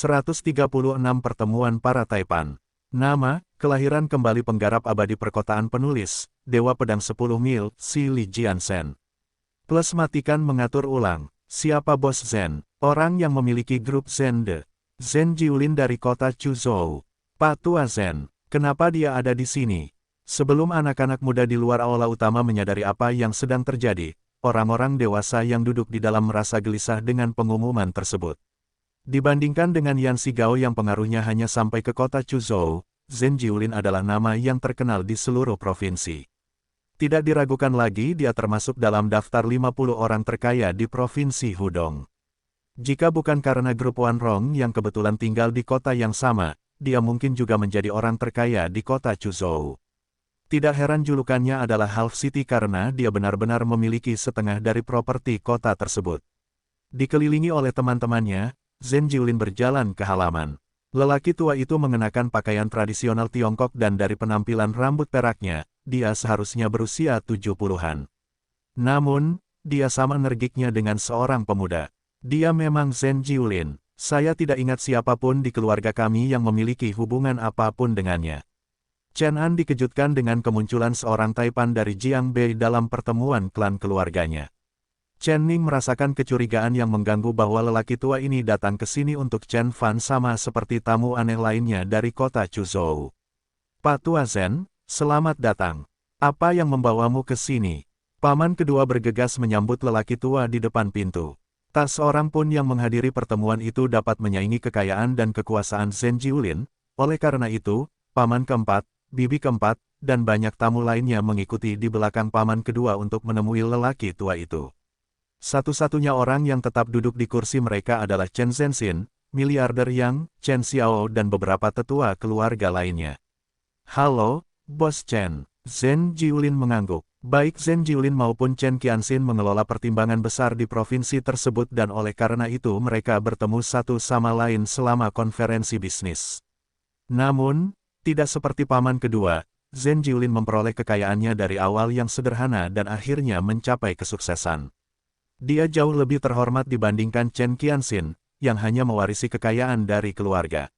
136 Pertemuan Para Taipan. Nama, kelahiran kembali penggarap abadi perkotaan penulis, Dewa Pedang 10 Mil, Si Li Jiansen. Plus matikan mengatur ulang, siapa bos Zen? Orang yang memiliki grup Zende. Zen Jiulin dari kota Chuzhou. Pak Tua Zen, kenapa dia ada di sini? Sebelum anak-anak muda di luar aula utama menyadari apa yang sedang terjadi, orang-orang dewasa yang duduk di dalam merasa gelisah dengan pengumuman tersebut. Dibandingkan dengan Yan Xigao yang pengaruhnya hanya sampai ke kota Chuzhou, Zen Jiulin adalah nama yang terkenal di seluruh provinsi. Tidak diragukan lagi dia termasuk dalam daftar 50 orang terkaya di provinsi Hudong. Jika bukan karena grup Wan Rong yang kebetulan tinggal di kota yang sama, dia mungkin juga menjadi orang terkaya di kota Chuzhou. Tidak heran julukannya adalah Half City karena dia benar-benar memiliki setengah dari properti kota tersebut. Dikelilingi oleh teman-temannya, Zen Jiulin berjalan ke halaman. Lelaki tua itu mengenakan pakaian tradisional Tiongkok dan dari penampilan rambut peraknya, dia seharusnya berusia 70-an. Namun, dia sama energiknya dengan seorang pemuda. Dia memang Zen Jiulin. Saya tidak ingat siapapun di keluarga kami yang memiliki hubungan apapun dengannya. Chen An dikejutkan dengan kemunculan seorang Taipan dari Jiangbei dalam pertemuan klan keluarganya. Chen Ning merasakan kecurigaan yang mengganggu bahwa lelaki tua ini datang ke sini untuk Chen Fan sama seperti tamu aneh lainnya dari kota Chuzhou. Pak Tua Zen, selamat datang. Apa yang membawamu ke sini? Paman kedua bergegas menyambut lelaki tua di depan pintu. Tak seorang pun yang menghadiri pertemuan itu dapat menyaingi kekayaan dan kekuasaan Zen Jiulin, oleh karena itu, paman keempat, bibi keempat, dan banyak tamu lainnya mengikuti di belakang paman kedua untuk menemui lelaki tua itu. Satu-satunya orang yang tetap duduk di kursi mereka adalah Chen Zhenxin, miliarder Yang, Chen Xiao dan beberapa tetua keluarga lainnya. Halo, Bos Chen. Zen Jiulin mengangguk. Baik Zen Jiulin maupun Chen Qianxin mengelola pertimbangan besar di provinsi tersebut dan oleh karena itu mereka bertemu satu sama lain selama konferensi bisnis. Namun, tidak seperti paman kedua, Zen Jiulin memperoleh kekayaannya dari awal yang sederhana dan akhirnya mencapai kesuksesan. Dia jauh lebih terhormat dibandingkan Chen Qianxin, yang hanya mewarisi kekayaan dari keluarga.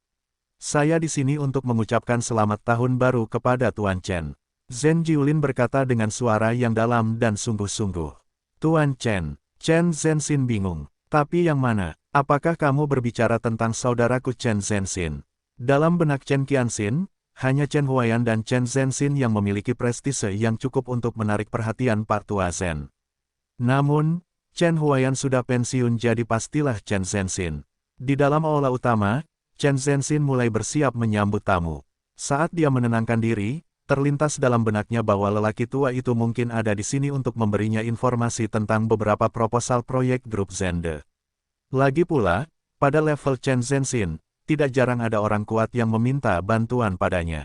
Saya di sini untuk mengucapkan selamat tahun baru kepada Tuan Chen. Zen Jiulin berkata dengan suara yang dalam dan sungguh-sungguh. Tuan Chen, Chen Zhenxin bingung. Tapi yang mana? Apakah kamu berbicara tentang saudaraku Chen Zhenxin? Dalam benak Chen Qianxin, hanya Chen Huaiyan dan Chen Zhenxin yang memiliki prestise yang cukup untuk menarik perhatian Pak Tua Zen. Namun, Chen Huaiyan sudah pensiun jadi pastilah Chen Zhenxin. Di dalam aula utama, Chen Zhenxin mulai bersiap menyambut tamu. Saat dia menenangkan diri, terlintas dalam benaknya bahwa lelaki tua itu mungkin ada di sini untuk memberinya informasi tentang beberapa proposal proyek grup Zende. Lagi pula, pada level Chen Zhenxin, tidak jarang ada orang kuat yang meminta bantuan padanya.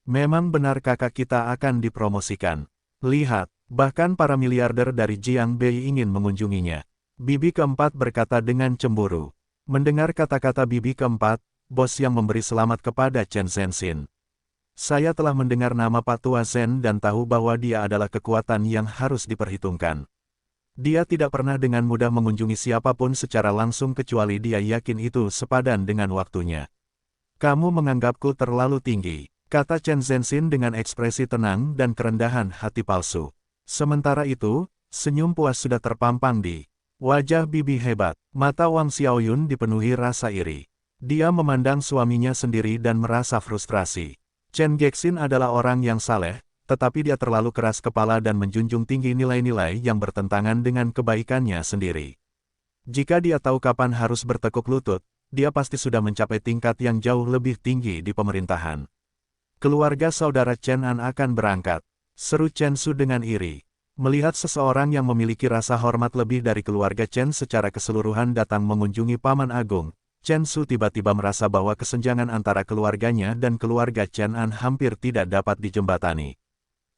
Memang benar kakak kita akan dipromosikan. Lihat, bahkan para miliarder dari Jiangbei ingin mengunjunginya. Bibi keempat berkata dengan cemburu. Mendengar kata-kata bibi keempat, bos yang memberi selamat kepada Chen Zhenxin. Saya telah mendengar nama Pak Tua Zen dan tahu bahwa dia adalah kekuatan yang harus diperhitungkan. Dia tidak pernah dengan mudah mengunjungi siapapun secara langsung kecuali dia yakin itu sepadan dengan waktunya. Kamu menganggapku terlalu tinggi, kata Chen Zhenxin dengan ekspresi tenang dan kerendahan hati palsu. Sementara itu, senyum puas sudah terpampang di wajah bibi hebat. Mata Wang Xiaoyun dipenuhi rasa iri. Dia memandang suaminya sendiri dan merasa frustrasi. Chen Gexin adalah orang yang saleh, tetapi dia terlalu keras kepala dan menjunjung tinggi nilai-nilai yang bertentangan dengan kebaikannya sendiri. Jika dia tahu kapan harus bertekuk lutut, dia pasti sudah mencapai tingkat yang jauh lebih tinggi di pemerintahan. Keluarga saudara Chen An akan berangkat, seru Chen Su dengan iri. Melihat seseorang yang memiliki rasa hormat lebih dari keluarga Chen secara keseluruhan datang mengunjungi Paman Agung, Chen Su tiba-tiba merasa bahwa kesenjangan antara keluarganya dan keluarga Chen An hampir tidak dapat dijembatani.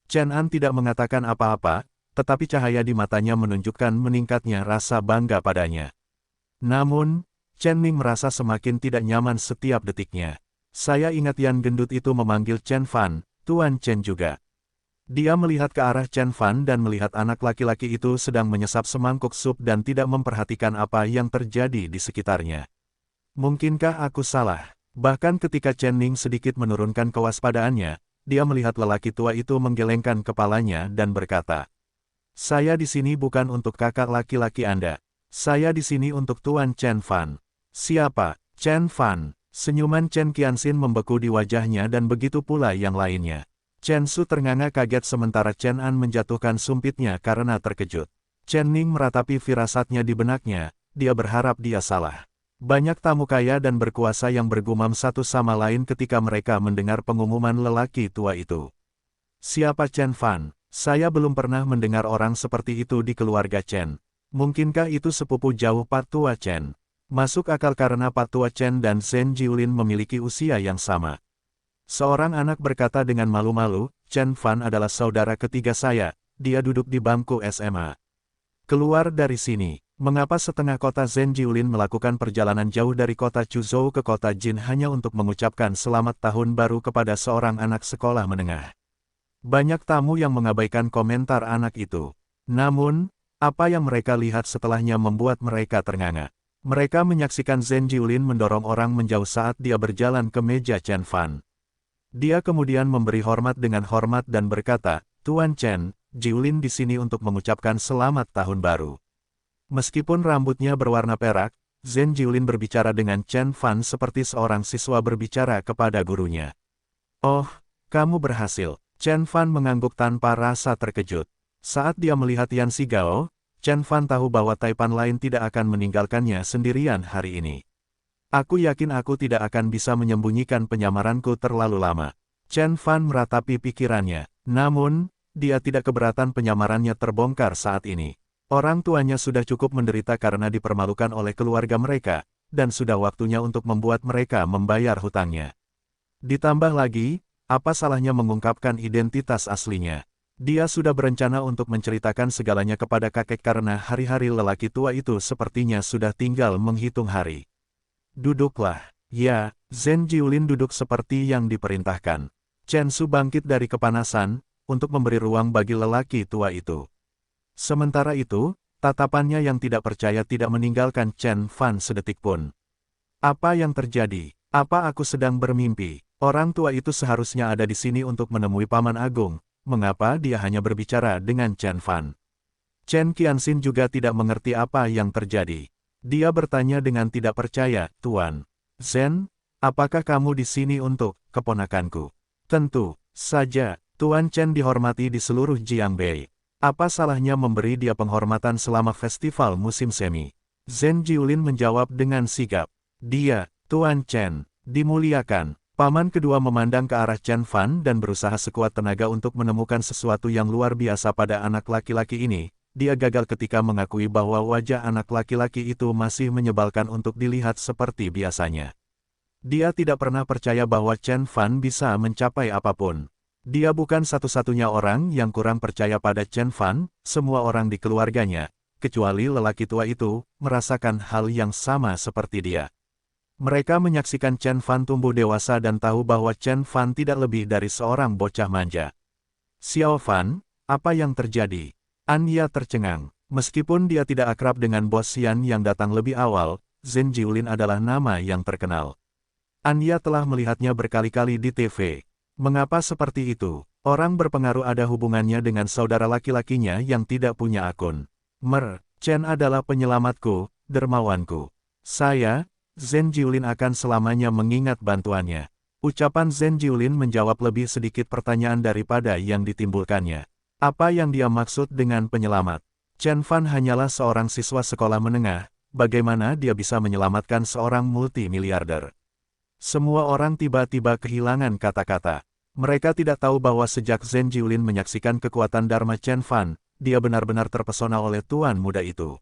Chen An tidak mengatakan apa-apa, tetapi cahaya di matanya menunjukkan meningkatnya rasa bangga padanya. Namun, Chen Ning merasa semakin tidak nyaman setiap detiknya. Saya ingat Yan gendut itu memanggil Chen Fan, Tuan Chen juga. Dia melihat ke arah Chen Fan dan melihat anak laki-laki itu sedang menyesap semangkuk sup dan tidak memperhatikan apa yang terjadi di sekitarnya. Mungkinkah aku salah? Bahkan ketika Chen Ning sedikit menurunkan kewaspadaannya, dia melihat lelaki tua itu menggelengkan kepalanya dan berkata, "Saya di sini bukan untuk kakak laki-laki Anda. Saya di sini untuk Tuan Chen Fan." "Siapa? Chen Fan?" Senyuman Chen Qianxin membeku di wajahnya dan begitu pula yang lainnya. Chen Su ternganga kaget sementara Chen An menjatuhkan sumpitnya karena terkejut. Chen Ning meratapi firasatnya di benaknya, dia berharap dia salah. Banyak tamu kaya dan berkuasa yang bergumam satu sama lain ketika mereka mendengar pengumuman lelaki tua itu. "Siapa Chen Fan? Saya belum pernah mendengar orang seperti itu di keluarga Chen. Mungkinkah itu sepupu jauh Pak Tua Chen?" Masuk akal karena Pak Tua Chen dan Zhen Jiulin memiliki usia yang sama. Seorang anak berkata dengan malu-malu, "Chen Fan adalah saudara ketiga saya, dia duduk di bangku SMA. Keluar dari sini." Mengapa setengah kota Zhen Jiulin melakukan perjalanan jauh dari kota Chuzhou ke kota Jin hanya untuk mengucapkan selamat tahun baru kepada seorang anak sekolah menengah? Banyak tamu yang mengabaikan komentar anak itu. Namun, apa yang mereka lihat setelahnya membuat mereka ternganga. Mereka menyaksikan Zhen Jiulin mendorong orang menjauh saat dia berjalan ke meja Chen Fan. Dia kemudian memberi hormat dengan hormat dan berkata, "Tuan Chen, Jiulin di sini untuk mengucapkan selamat tahun baru." Meskipun rambutnya berwarna perak, Zhen Jiulin berbicara dengan Chen Fan seperti seorang siswa berbicara kepada gurunya. "Oh, kamu berhasil." Chen Fan mengangguk tanpa rasa terkejut. Saat dia melihat Yan Xigao, Chen Fan tahu bahwa Taipan lain tidak akan meninggalkannya sendirian hari ini. "Aku yakin aku tidak akan bisa menyembunyikan penyamaranku terlalu lama." Chen Fan meratapi pikirannya, namun, dia tidak keberatan penyamarannya terbongkar saat ini. Orang tuanya sudah cukup menderita karena dipermalukan oleh keluarga mereka, dan sudah waktunya untuk membuat mereka membayar hutangnya. Ditambah lagi, apa salahnya mengungkapkan identitas aslinya? Dia sudah berencana untuk menceritakan segalanya kepada kakek karena hari-hari lelaki tua itu sepertinya sudah tinggal menghitung hari. "Duduklah." Ya, Zhen Jiulin duduk seperti yang diperintahkan. Chen Su bangkit dari kepanasan, untuk memberi ruang bagi lelaki tua itu. Sementara itu, tatapannya yang tidak percaya tidak meninggalkan Chen Fan sedetik pun. "Apa yang terjadi? Apa aku sedang bermimpi? Orang tua itu seharusnya ada di sini untuk menemui Paman Agung. Mengapa dia hanya berbicara dengan Chen Fan?" Chen Qianxin juga tidak mengerti apa yang terjadi. Dia bertanya dengan tidak percaya, "Tuan Zhen, apakah kamu di sini untuk keponakanku?" "Tentu saja, Tuan Chen dihormati di seluruh Jiangbei. Apa salahnya memberi dia penghormatan selama festival musim semi?" Zhen Jiulin menjawab dengan sigap. "Dia, Tuan Chen, dimuliakan." Paman kedua memandang ke arah Chen Fan dan berusaha sekuat tenaga untuk menemukan sesuatu yang luar biasa pada anak laki-laki ini. Dia gagal ketika mengakui bahwa wajah anak laki-laki itu masih menyebalkan untuk dilihat seperti biasanya. Dia tidak pernah percaya bahwa Chen Fan bisa mencapai apapun. Dia bukan satu-satunya orang yang kurang percaya pada Chen Fan, semua orang di keluarganya, kecuali lelaki tua itu, merasakan hal yang sama seperti dia. Mereka menyaksikan Chen Fan tumbuh dewasa dan tahu bahwa Chen Fan tidak lebih dari seorang bocah manja. "Xiao Fan, apa yang terjadi?" Anya tercengang. Meskipun dia tidak akrab dengan Bos Xian yang datang lebih awal, Zhen Jiulin adalah nama yang terkenal. Anya telah melihatnya berkali-kali di TV. Mengapa seperti itu? Orang berpengaruh ada hubungannya dengan saudara laki-lakinya yang tidak punya akun. Chen adalah penyelamatku, dermawanku. Saya, Zhen Jiulin akan selamanya mengingat bantuannya. Ucapan Zhen Jiulin menjawab lebih sedikit pertanyaan daripada yang ditimbulkannya. Apa yang dia maksud dengan penyelamat? Chen Fan hanyalah seorang siswa sekolah menengah, bagaimana dia bisa menyelamatkan seorang multimiliarder? Semua orang tiba-tiba kehilangan kata-kata. Mereka tidak tahu bahwa sejak Zhen Jiulin menyaksikan kekuatan Dharma Chen Fan, dia benar-benar terpesona oleh tuan muda itu.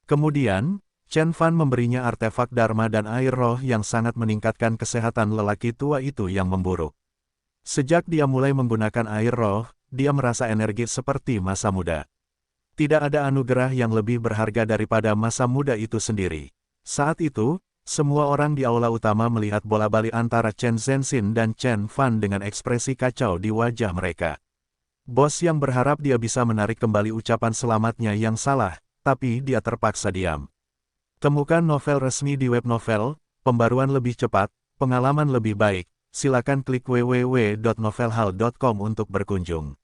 Kemudian, Chen Fan memberinya artefak Dharma dan air roh yang sangat meningkatkan kesehatan lelaki tua itu yang memburuk. Sejak dia mulai menggunakan air roh, dia merasa energi seperti masa muda. Tidak ada anugerah yang lebih berharga daripada masa muda itu sendiri. Saat itu, semua orang di aula utama melihat bola balik antara Chen Zhenxin dan Chen Fan dengan ekspresi kacau di wajah mereka. Bos yang berharap dia bisa menarik kembali ucapan selamatnya yang salah, tapi dia terpaksa diam. Temukan novel resmi di web novel, pembaruan lebih cepat, pengalaman lebih baik, silakan klik www.novelhall.com untuk berkunjung.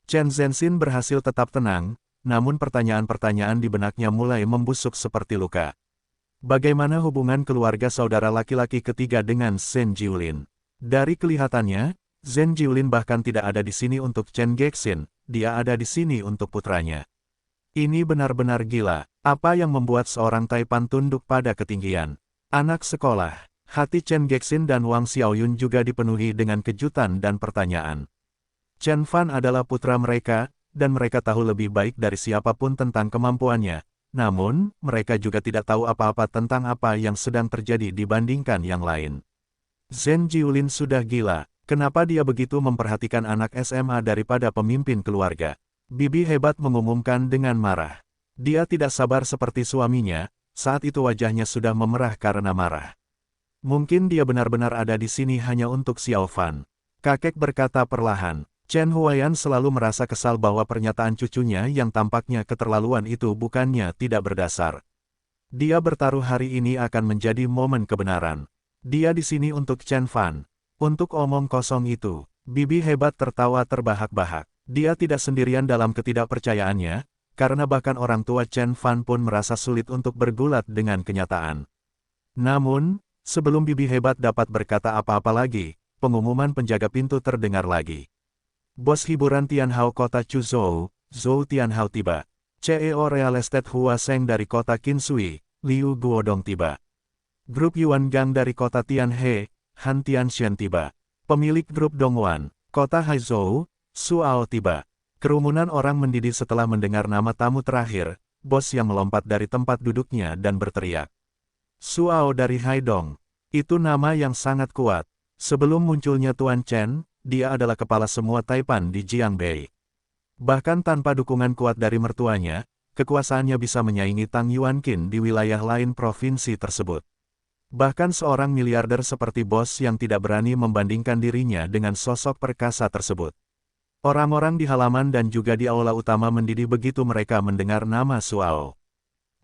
Chen Zhenxin berhasil tetap tenang, namun pertanyaan-pertanyaan di benaknya mulai membusuk seperti luka. Bagaimana hubungan keluarga saudara laki-laki ketiga dengan Zhen Jiulin? Dari kelihatannya, Zhen Jiulin bahkan tidak ada di sini untuk Chen Gexin, dia ada di sini untuk putranya. Ini benar-benar gila. Apa yang membuat seorang Taipan tunduk pada ketinggian? Anak sekolah. Hati Chen Gexin dan Wang Xiaoyun juga dipenuhi dengan kejutan dan pertanyaan. Chen Fan adalah putra mereka, dan mereka tahu lebih baik dari siapapun tentang kemampuannya. Namun, mereka juga tidak tahu apa-apa tentang apa yang sedang terjadi dibandingkan yang lain. Zhen Jiulin sudah gila. Kenapa dia begitu memperhatikan anak SMA daripada pemimpin keluarga? Bibi hebat mengumumkan dengan marah. Dia tidak sabar seperti suaminya, saat itu wajahnya sudah memerah karena marah. Mungkin dia benar-benar ada di sini hanya untuk Xiao Fan. Kakek berkata perlahan. Chen Huaiyan selalu merasa kesal bahwa pernyataan cucunya yang tampaknya keterlaluan itu bukannya tidak berdasar. Dia bertaruh hari ini akan menjadi momen kebenaran. Dia di sini untuk Chen Fan. Untuk omong kosong itu, Bibi hebat tertawa terbahak-bahak. Dia tidak sendirian dalam ketidakpercayaannya, karena bahkan orang tua Chen Fan pun merasa sulit untuk bergulat dengan kenyataan. Namun, sebelum Bibi hebat dapat berkata apa-apa lagi, pengumuman penjaga pintu terdengar lagi. Bos hiburan Tianhao Kota Chuzhou, Zhou Tianhao tiba. CEO Real Estate Hua Seng dari kota Qinsui, Liu Guodong tiba. Grup Yuan Gang dari kota Tianhe, Han Tianxian tiba. Pemilik grup Dongwan, kota Haizhou, Suao tiba. Kerumunan orang mendidih setelah mendengar nama tamu terakhir, bos yang melompat dari tempat duduknya dan berteriak. Suao dari Haidong. Itu nama yang sangat kuat. Sebelum munculnya Tuan Chen, dia adalah kepala semua Taipan di Jiangbei. Bahkan tanpa dukungan kuat dari mertuanya, kekuasaannya bisa menyaingi Tang Yuanqin di wilayah lain provinsi tersebut. Bahkan seorang miliarder seperti bos yang tidak berani membandingkan dirinya dengan sosok perkasa tersebut. Orang-orang di halaman dan juga di aula utama mendidih begitu mereka mendengar nama Suao.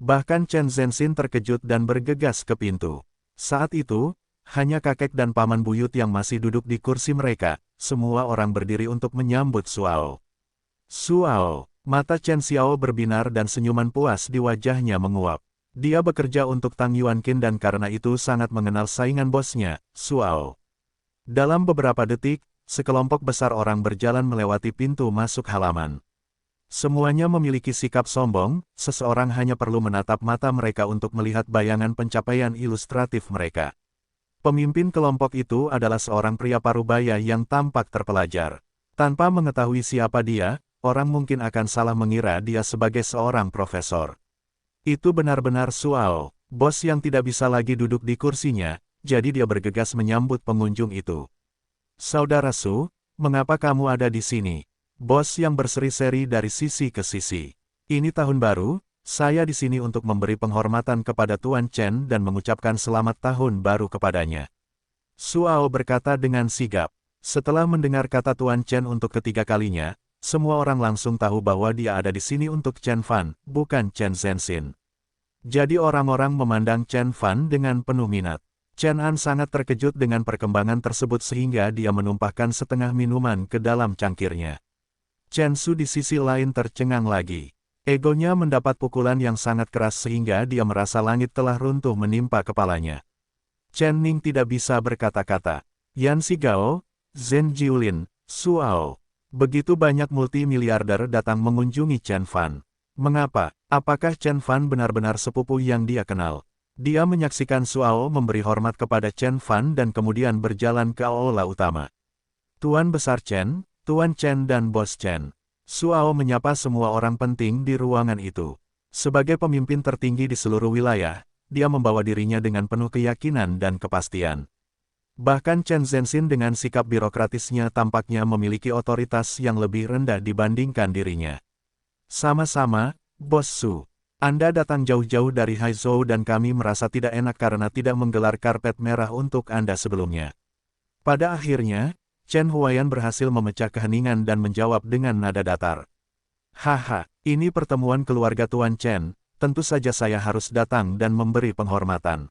Bahkan Chen Zhenxin terkejut dan bergegas ke pintu. Saat itu, hanya kakek dan paman buyut yang masih duduk di kursi mereka, semua orang berdiri untuk menyambut Suao. Suao, mata Chen Xiao berbinar dan senyuman puas di wajahnya menguap. Dia bekerja untuk Tang Yuanqin dan karena itu sangat mengenal saingan bosnya, Suao. Dalam beberapa detik, sekelompok besar orang berjalan melewati pintu masuk halaman. Semuanya memiliki sikap sombong, seseorang hanya perlu menatap mata mereka untuk melihat bayangan pencapaian ilustratif mereka. Pemimpin kelompok itu adalah seorang pria parubaya yang tampak terpelajar. Tanpa mengetahui siapa dia, orang mungkin akan salah mengira dia sebagai seorang profesor. Itu benar-benar Suao, bos yang tidak bisa lagi duduk di kursinya, jadi dia bergegas menyambut pengunjung itu. Saudara Su, mengapa kamu ada di sini? Bos yang berseri-seri dari sisi ke sisi. Ini tahun baru, saya di sini untuk memberi penghormatan kepada Tuan Chen dan mengucapkan selamat tahun baru kepadanya. Suao berkata dengan sigap. Setelah mendengar kata Tuan Chen untuk ketiga kalinya, semua orang langsung tahu bahwa dia ada di sini untuk Chen Fan, bukan Chen Zhenxin. Jadi orang-orang memandang Chen Fan dengan penuh minat. Chen An sangat terkejut dengan perkembangan tersebut sehingga dia menumpahkan setengah minuman ke dalam cangkirnya. Chen Su di sisi lain tercengang lagi. Egonya mendapat pukulan yang sangat keras sehingga dia merasa langit telah runtuh menimpa kepalanya. Chen Ning tidak bisa berkata-kata. Yan Xigao, Zhen Jiulin, Suao. Begitu banyak multimiliarder datang mengunjungi Chen Fan. Mengapa? Apakah Chen Fan benar-benar sepupu yang dia kenal? Dia menyaksikan Suao memberi hormat kepada Chen Fan dan kemudian berjalan ke aula utama. Tuan Besar Chen, Tuan Chen dan Bos Chen. Suao menyapa semua orang penting di ruangan itu. Sebagai pemimpin tertinggi di seluruh wilayah, dia membawa dirinya dengan penuh keyakinan dan kepastian. Bahkan Chen Zhenxin dengan sikap birokratisnya tampaknya memiliki otoritas yang lebih rendah dibandingkan dirinya. Sama-sama, Bos Su. Anda datang jauh-jauh dari Haizhou dan kami merasa tidak enak karena tidak menggelar karpet merah untuk Anda sebelumnya. Pada akhirnya, Chen Huaiyan berhasil memecah keheningan dan menjawab dengan nada datar. Haha, ini pertemuan keluarga Tuan Chen, tentu saja saya harus datang dan memberi penghormatan.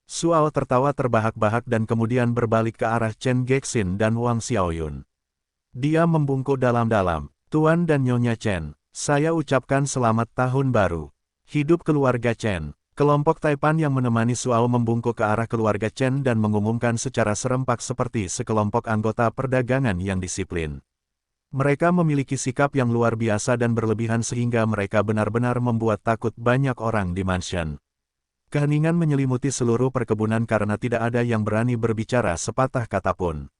Suao tertawa terbahak-bahak dan kemudian berbalik ke arah Chen Gexin dan Wang Xiaoyun. Dia membungkuk dalam-dalam. Tuan dan Nyonya Chen, saya ucapkan selamat tahun baru. Hidup keluarga Chen. Kelompok Taipan yang menemani Suao membungkuk ke arah keluarga Chen dan mengumumkan secara serempak seperti sekelompok anggota perdagangan yang disiplin. Mereka memiliki sikap yang luar biasa dan berlebihan sehingga mereka benar-benar membuat takut banyak orang di mansion. Keheningan menyelimuti seluruh perkebunan karena tidak ada yang berani berbicara sepatah kata pun.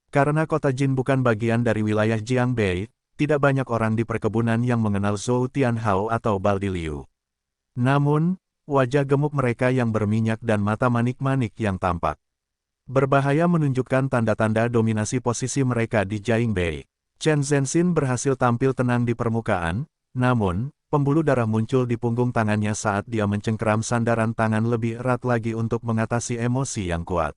Karena kota Jin bukan bagian dari wilayah Jiangbei, tidak banyak orang di perkebunan yang mengenal Zhou Tianhao atau Baldi Liu. Namun, wajah gemuk mereka yang berminyak dan mata manik-manik yang tampak berbahaya menunjukkan tanda-tanda dominasi posisi mereka di Jiangbei. Chen Zhenxin berhasil tampil tenang di permukaan, namun, pembuluh darah muncul di punggung tangannya saat dia mencengkeram sandaran tangan lebih erat lagi untuk mengatasi emosi yang kuat.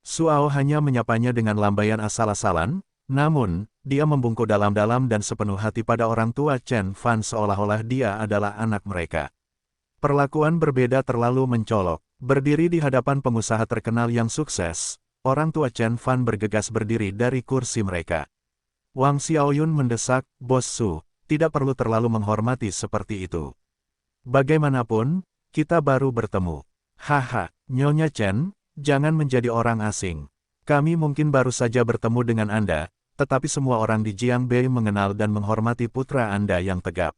Suao hanya menyapanya dengan lambaian asal-asalan, namun, dia membungkuk dalam-dalam dan sepenuh hati pada orang tua Chen Fan seolah-olah dia adalah anak mereka. Perlakuan berbeda terlalu mencolok. Berdiri di hadapan pengusaha terkenal yang sukses, orang tua Chen Fan bergegas berdiri dari kursi mereka. Wang Xiaoyun mendesak, Bos Su, tidak perlu terlalu menghormati seperti itu. Bagaimanapun, kita baru bertemu. Haha, Nyonya Chen, jangan menjadi orang asing. Kami mungkin baru saja bertemu dengan Anda, tetapi semua orang di Jiangbei mengenal dan menghormati putra Anda yang tegap.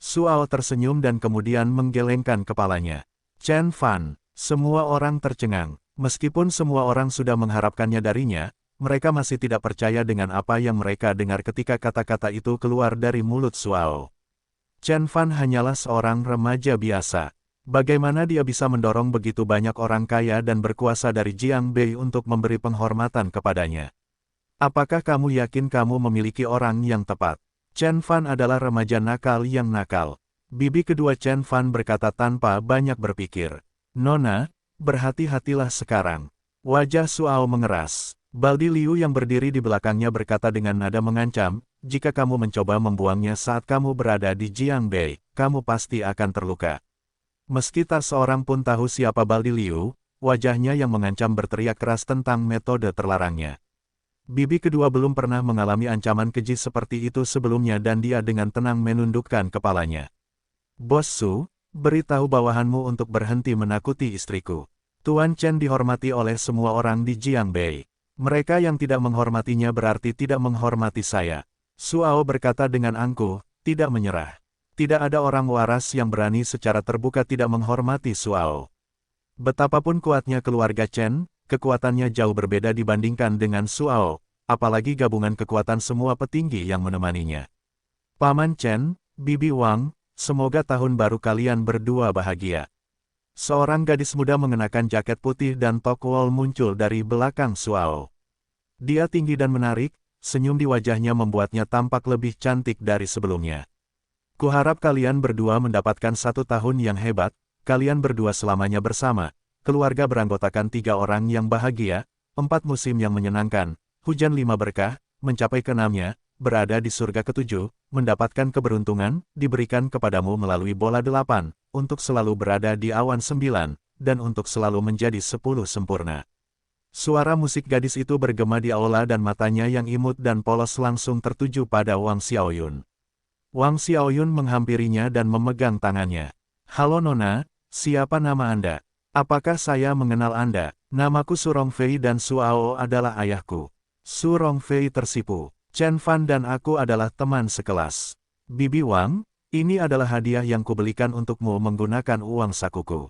Suao tersenyum dan kemudian menggelengkan kepalanya. Chen Fan, semua orang tercengang. Meskipun semua orang sudah mengharapkannya darinya, mereka masih tidak percaya dengan apa yang mereka dengar ketika kata-kata itu keluar dari mulut Suao. Chen Fan hanyalah seorang remaja biasa. Bagaimana dia bisa mendorong begitu banyak orang kaya dan berkuasa dari Jiangbei untuk memberi penghormatan kepadanya? Apakah kamu yakin kamu memiliki orang yang tepat? Chen Fan adalah remaja nakal yang nakal. Bibi kedua Chen Fan berkata tanpa banyak berpikir. Nona, berhati-hatilah sekarang. Wajah Suao mengeras. Baldi Liu yang berdiri di belakangnya berkata dengan nada mengancam, jika kamu mencoba membuangnya saat kamu berada di Jiangbei, kamu pasti akan terluka. Meski tak seorang pun tahu siapa Baldi Liu, wajahnya yang mengancam berteriak keras tentang metode terlarangnya. Bibi kedua belum pernah mengalami ancaman keji seperti itu sebelumnya dan dia dengan tenang menundukkan kepalanya. Bos Su, beritahu bawahanmu untuk berhenti menakuti istriku. Tuan Chen dihormati oleh semua orang di Jiangbei. Mereka yang tidak menghormatinya berarti tidak menghormati saya. Suao berkata dengan angkuh, tidak menyerah. Tidak ada orang waras yang berani secara terbuka tidak menghormati Suao. Betapapun kuatnya keluarga Chen, kekuatannya jauh berbeda dibandingkan dengan Suao, apalagi gabungan kekuatan semua petinggi yang menemaninya. Paman Chen, Bibi Wang, semoga tahun baru kalian berdua bahagia. Seorang gadis muda mengenakan jaket putih dan tok wol muncul dari belakang Suao. Dia tinggi dan menarik, senyum di wajahnya membuatnya tampak lebih cantik dari sebelumnya. Kuharap kalian berdua mendapatkan 1 tahun yang hebat, kalian berdua selamanya bersama, keluarga beranggotakan 3 orang yang bahagia, 4 musim yang menyenangkan, hujan 5 berkah, mencapai ke-6-nya, berada di surga ke-7, mendapatkan keberuntungan, diberikan kepadamu melalui bola 8, untuk selalu berada di awan 9, dan untuk selalu menjadi 10 sempurna. Suara musik gadis itu bergema di aula dan matanya yang imut dan polos langsung tertuju pada Wang Xiaoyun. Wang Xiaoyun menghampirinya dan memegang tangannya. Halo Nona, siapa nama Anda? Apakah saya mengenal Anda? Namaku Su Rongfei dan Suao adalah ayahku. Su Rongfei tersipu. Chen Fan dan aku adalah teman sekelas. Bibi Wang, ini adalah hadiah yang kubelikan untukmu menggunakan uang sakuku.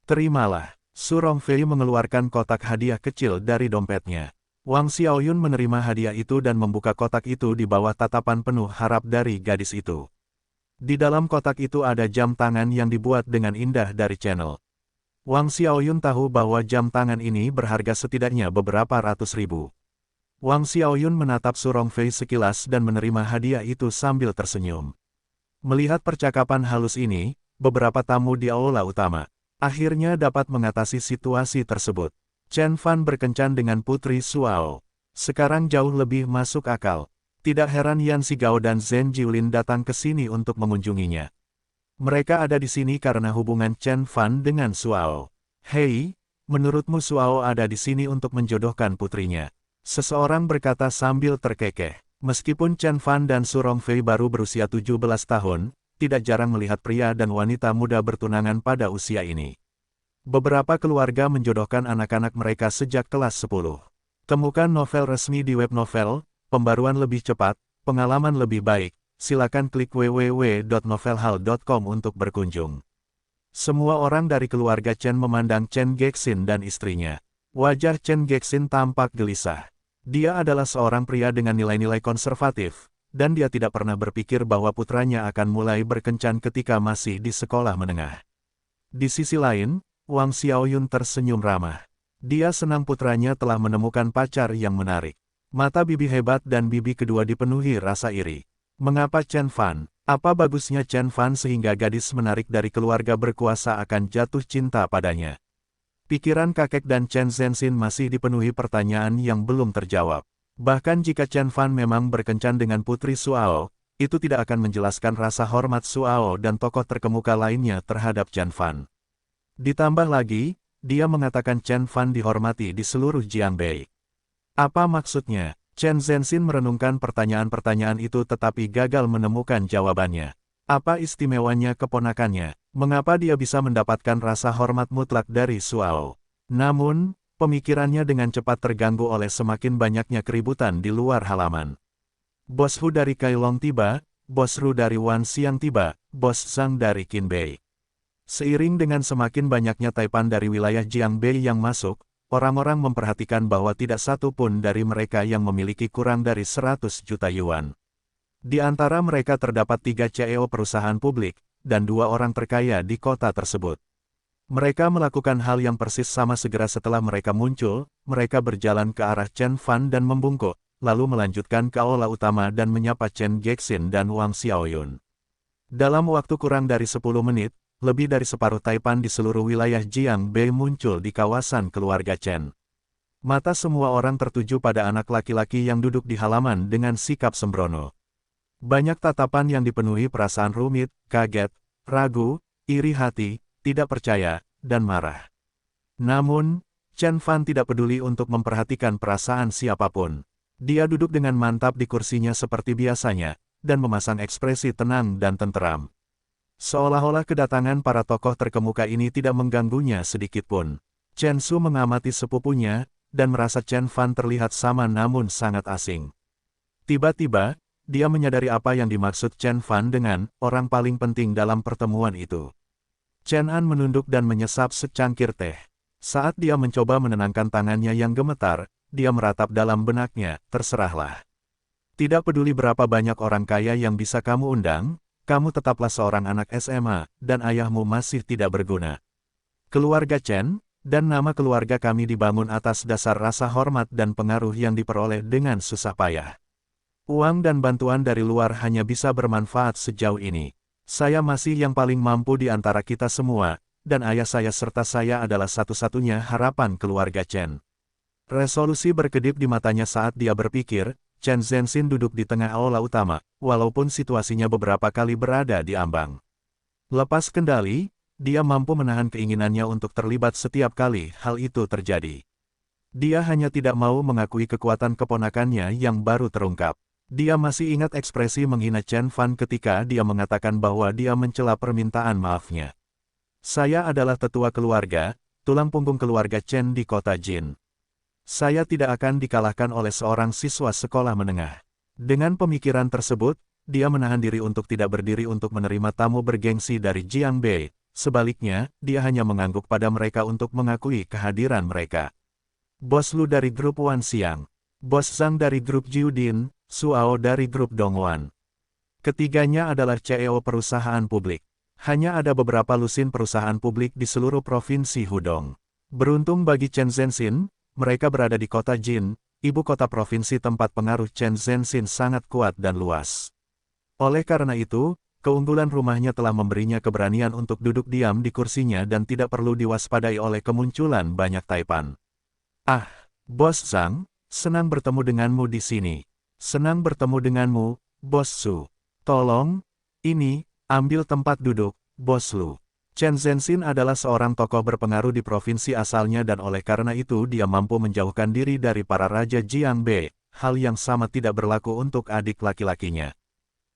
Terimalah. Su Rongfei mengeluarkan kotak hadiah kecil dari dompetnya. Wang Xiaoyun menerima hadiah itu dan membuka kotak itu di bawah tatapan penuh harap dari gadis itu. Di dalam kotak itu ada jam tangan yang dibuat dengan indah dari Channel. Wang Xiaoyun tahu bahwa jam tangan ini berharga setidaknya beberapa ratus ribu. Wang Xiaoyun menatap Su Rongfei sekilas dan menerima hadiah itu sambil tersenyum. Melihat percakapan halus ini, beberapa tamu di aula utama akhirnya dapat mengatasi situasi tersebut. Chen Fan berkencan dengan Putri Suao. Sekarang jauh lebih masuk akal. Tidak heran Yan Xigao dan Zhen Jiulin datang ke sini untuk mengunjunginya. Mereka ada di sini karena hubungan Chen Fan dengan Suao. Hei, Menurutmu Suao ada di sini untuk menjodohkan putrinya? Seseorang berkata sambil terkekeh. Meskipun Chen Fan dan Su Rongfei baru berusia 17 tahun, tidak jarang melihat pria dan wanita muda bertunangan pada usia ini. Beberapa keluarga menjodohkan anak-anak mereka sejak kelas 10. Temukan novel resmi di web novel, pembaruan lebih cepat, pengalaman lebih baik. Silakan klik www.novelhall.com untuk berkunjung. Semua orang dari keluarga Chen memandang Chen Gexin dan istrinya. Wajah Chen Gexin tampak gelisah. Dia adalah seorang pria dengan nilai-nilai konservatif, dan dia tidak pernah berpikir bahwa putranya akan mulai berkencan ketika masih di sekolah menengah. Di sisi lain, Wang Xiaoyun tersenyum ramah. Dia senang putranya telah menemukan pacar yang menarik. Mata bibi hebat dan bibi kedua dipenuhi rasa iri. Mengapa Chen Fan? Apa bagusnya Chen Fan sehingga gadis menarik dari keluarga berkuasa akan jatuh cinta padanya? Pikiran kakek dan Chen Zhenxin masih dipenuhi pertanyaan yang belum terjawab. Bahkan jika Chen Fan memang berkencan dengan putri Suao, itu tidak akan menjelaskan rasa hormat Suao dan tokoh terkemuka lainnya terhadap Chen Fan. Ditambah lagi, dia mengatakan Chen Fan dihormati di seluruh Jiangbei. Apa maksudnya? Chen Zhenxin merenungkan pertanyaan-pertanyaan itu tetapi gagal menemukan jawabannya. Apa istimewanya keponakannya? Mengapa dia bisa mendapatkan rasa hormat mutlak dari Suao? Namun, pemikirannya dengan cepat terganggu oleh semakin banyaknya keributan di luar halaman. Bos Hu dari Kailong tiba, Bos Ru dari Wan Xiang tiba, Bos Zhang dari Qinbei. Seiring dengan semakin banyaknya taipan dari wilayah Jiangbei yang masuk, orang-orang memperhatikan bahwa tidak satu pun dari mereka yang memiliki kurang dari 100 juta yuan. Di antara mereka terdapat 3 CEO perusahaan publik, dan 2 orang terkaya di kota tersebut. Mereka melakukan hal yang persis sama segera setelah mereka muncul, mereka berjalan ke arah Chen Fan dan membungkuk, lalu melanjutkan ke aula utama dan menyapa Chen Gexin dan Wang Xiaoyun. Dalam waktu kurang dari 10 menit, lebih dari separuh taipan di seluruh wilayah Jiangbei muncul di kawasan keluarga Chen. Mata semua orang tertuju pada anak laki-laki yang duduk di halaman dengan sikap sembrono. Banyak tatapan yang dipenuhi perasaan rumit, kaget, ragu, iri hati, tidak percaya, dan marah. Namun, Chen Fan tidak peduli untuk memperhatikan perasaan siapapun. Dia duduk dengan mantap di kursinya seperti biasanya, dan memasang ekspresi tenang dan tenteram. Seolah-olah kedatangan para tokoh terkemuka ini tidak mengganggunya sedikitpun. Chen Su mengamati sepupunya, dan merasa Chen Fan terlihat sama namun sangat asing. Tiba-tiba, dia menyadari apa yang dimaksud Chen Fan dengan orang paling penting dalam pertemuan itu. Chen An menunduk dan menyesap secangkir teh. Saat dia mencoba menenangkan tangannya yang gemetar, dia meratap dalam benaknya, terserahlah. Tidak peduli berapa banyak orang kaya yang bisa kamu undang, kamu tetaplah seorang anak SMA, dan ayahmu masih tidak berguna. Keluarga Chen, dan nama keluarga kami dibangun atas dasar rasa hormat dan pengaruh yang diperoleh dengan susah payah. Uang dan bantuan dari luar hanya bisa bermanfaat sejauh ini. Saya masih yang paling mampu di antara kita semua, dan ayah saya serta saya adalah satu-satunya harapan keluarga Chen. Resolusi berkedip di matanya saat dia berpikir. Chen Zhenxin duduk di tengah aula utama, walaupun situasinya beberapa kali berada di ambang. Lepas kendali, dia mampu menahan keinginannya untuk terlibat setiap kali hal itu terjadi. Dia hanya tidak mau mengakui kekuatan keponakannya yang baru terungkap. Dia masih ingat ekspresi menghina Chen Fan ketika dia mengatakan bahwa dia mencela permintaan maafnya. Saya adalah tetua keluarga, tulang punggung keluarga Chen di kota Jin. Saya tidak akan dikalahkan oleh seorang siswa sekolah menengah. Dengan pemikiran tersebut, dia menahan diri untuk tidak berdiri untuk menerima tamu bergengsi dari Jiangbei. Sebaliknya, dia hanya mengangguk pada mereka untuk mengakui kehadiran mereka. Bos Lu dari grup Wan Xiang, Bos Zhang dari grup Jiudin, Suao dari grup Dongwan. Ketiganya adalah CEO perusahaan publik. Hanya ada beberapa lusin perusahaan publik di seluruh provinsi Hudong. Beruntung bagi Chen Zhenxin, mereka berada di kota Jin, ibu kota provinsi tempat pengaruh Chen Zhenxin sangat kuat dan luas. Oleh karena itu, keunggulan rumahnya telah memberinya keberanian untuk duduk diam di kursinya dan tidak perlu diwaspadai oleh kemunculan banyak taipan. Ah, Bos Zhang, senang bertemu denganmu di sini. Senang bertemu denganmu, Bos Su. Tolong, ini, ambil tempat duduk, Bos Lu. Chen Zhenxin adalah seorang tokoh berpengaruh di provinsi asalnya dan oleh karena itu dia mampu menjauhkan diri dari para raja Jiangbei. Hal yang sama tidak berlaku untuk adik laki-lakinya.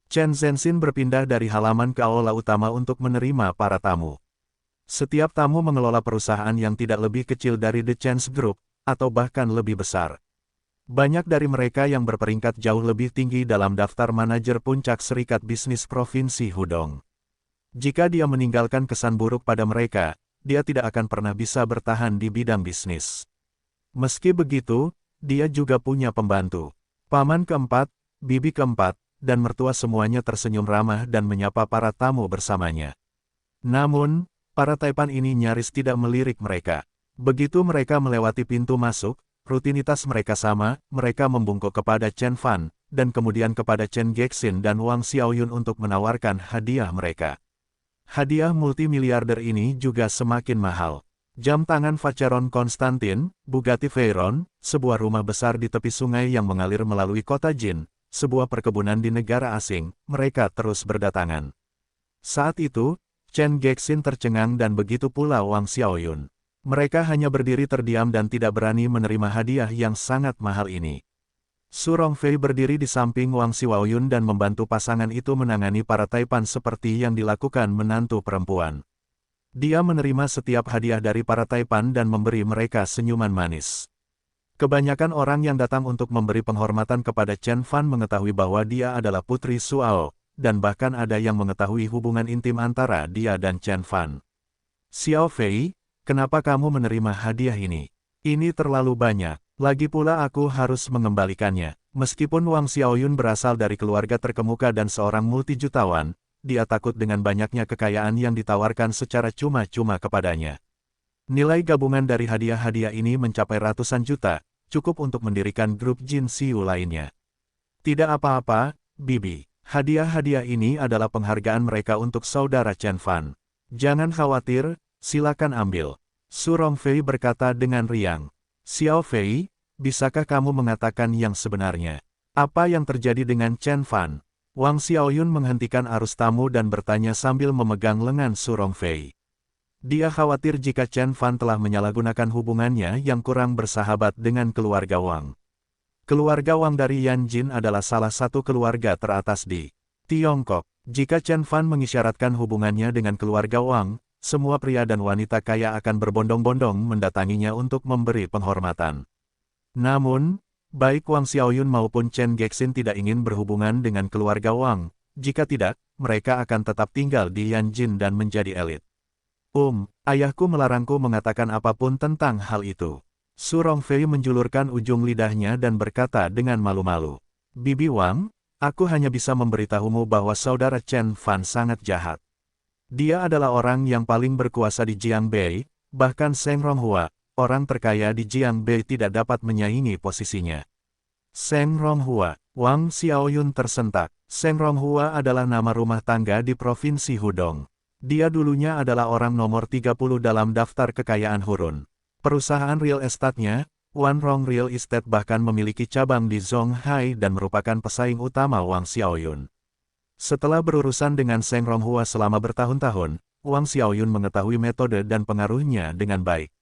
Chen Zhenxin berpindah dari halaman ke aula utama untuk menerima para tamu. Setiap tamu mengelola perusahaan yang tidak lebih kecil dari The Chance Group, atau bahkan lebih besar. Banyak dari mereka yang berperingkat jauh lebih tinggi dalam daftar manajer puncak Serikat Bisnis Provinsi Hudong. Jika dia meninggalkan kesan buruk pada mereka, dia tidak akan pernah bisa bertahan di bidang bisnis. Meski begitu, dia juga punya pembantu. Paman keempat, bibi keempat, dan mertua semuanya tersenyum ramah dan menyapa para tamu bersamanya. Namun, para Taipan ini nyaris tidak melirik mereka. Begitu mereka melewati pintu masuk, rutinitas mereka sama, mereka membungkuk kepada Chen Fan, dan kemudian kepada Chen Gexin dan Wang Xiaoyun untuk menawarkan hadiah mereka. Hadiah multimiliarder ini juga semakin mahal. Jam tangan Vacheron Constantin, Bugatti Veyron, sebuah rumah besar di tepi sungai yang mengalir melalui kota Jin, sebuah perkebunan di negara asing, mereka terus berdatangan. Saat itu, Chen Gexin tercengang dan begitu pula Wang Xiaoyun. Mereka hanya berdiri terdiam dan tidak berani menerima hadiah yang sangat mahal ini. Su Rongfei berdiri di samping Wang Xiaoyun dan membantu pasangan itu menangani para Taipan seperti yang dilakukan menantu perempuan. Dia menerima setiap hadiah dari para Taipan dan memberi mereka senyuman manis. Kebanyakan orang yang datang untuk memberi penghormatan kepada Chen Fan mengetahui bahwa dia adalah putri Suao, dan bahkan ada yang mengetahui hubungan intim antara dia dan Chen Fan. Xiao Fei, kenapa kamu menerima hadiah ini? Ini terlalu banyak. Lagi pula aku harus mengembalikannya. Meskipun Wang Xiaoyun berasal dari keluarga terkemuka dan seorang multijutawan, dia takut dengan banyaknya kekayaan yang ditawarkan secara cuma-cuma kepadanya. Nilai gabungan dari hadiah-hadiah ini mencapai ratusan juta, cukup untuk mendirikan grup Jin Xiu lainnya. Tidak apa-apa, Bibi. Hadiah-hadiah ini adalah penghargaan mereka untuk saudara Chen Fan. Jangan khawatir, silakan ambil. Su Rongfei berkata dengan riang. Xiao Fei, bisakah kamu mengatakan yang sebenarnya? Apa yang terjadi dengan Chen Fan? Wang Xiaoyun menghentikan arus tamu dan bertanya sambil memegang lengan Su Rongfei. Dia khawatir jika Chen Fan telah menyalahgunakan hubungannya yang kurang bersahabat dengan keluarga Wang. Keluarga Wang dari Yanjin adalah salah satu keluarga teratas di Tiongkok. Jika Chen Fan mengisyaratkan hubungannya dengan keluarga Wang, semua pria dan wanita kaya akan berbondong-bondong mendatanginya untuk memberi penghormatan. Namun, baik Wang Xiaoyun maupun Chen Gexin tidak ingin berhubungan dengan keluarga Wang. Jika tidak, mereka akan tetap tinggal di Yanjin dan menjadi elit. Ayahku melarangku mengatakan apapun tentang hal itu. Su Rongfei menjulurkan ujung lidahnya dan berkata dengan malu-malu. Bibi Wang, aku hanya bisa memberitahumu bahwa saudara Chen Fan sangat jahat. Dia adalah orang yang paling berkuasa di Jiangbei, bahkan Seng Ronghua, orang terkaya di Jiangbei tidak dapat menyaingi posisinya. Seng Ronghua, Wang Xiaoyun tersentak. Seng Ronghua adalah nama rumah tangga di Provinsi Hudong. Dia dulunya adalah orang nomor 30 dalam daftar kekayaan Hurun. Perusahaan real estate-nya, Wan Rong Real Estate bahkan memiliki cabang di Zhonghai dan merupakan pesaing utama Wang Xiaoyun. Setelah berurusan dengan Seng Ronghua selama bertahun-tahun, Wang Xiaoyun mengetahui metode dan pengaruhnya dengan baik.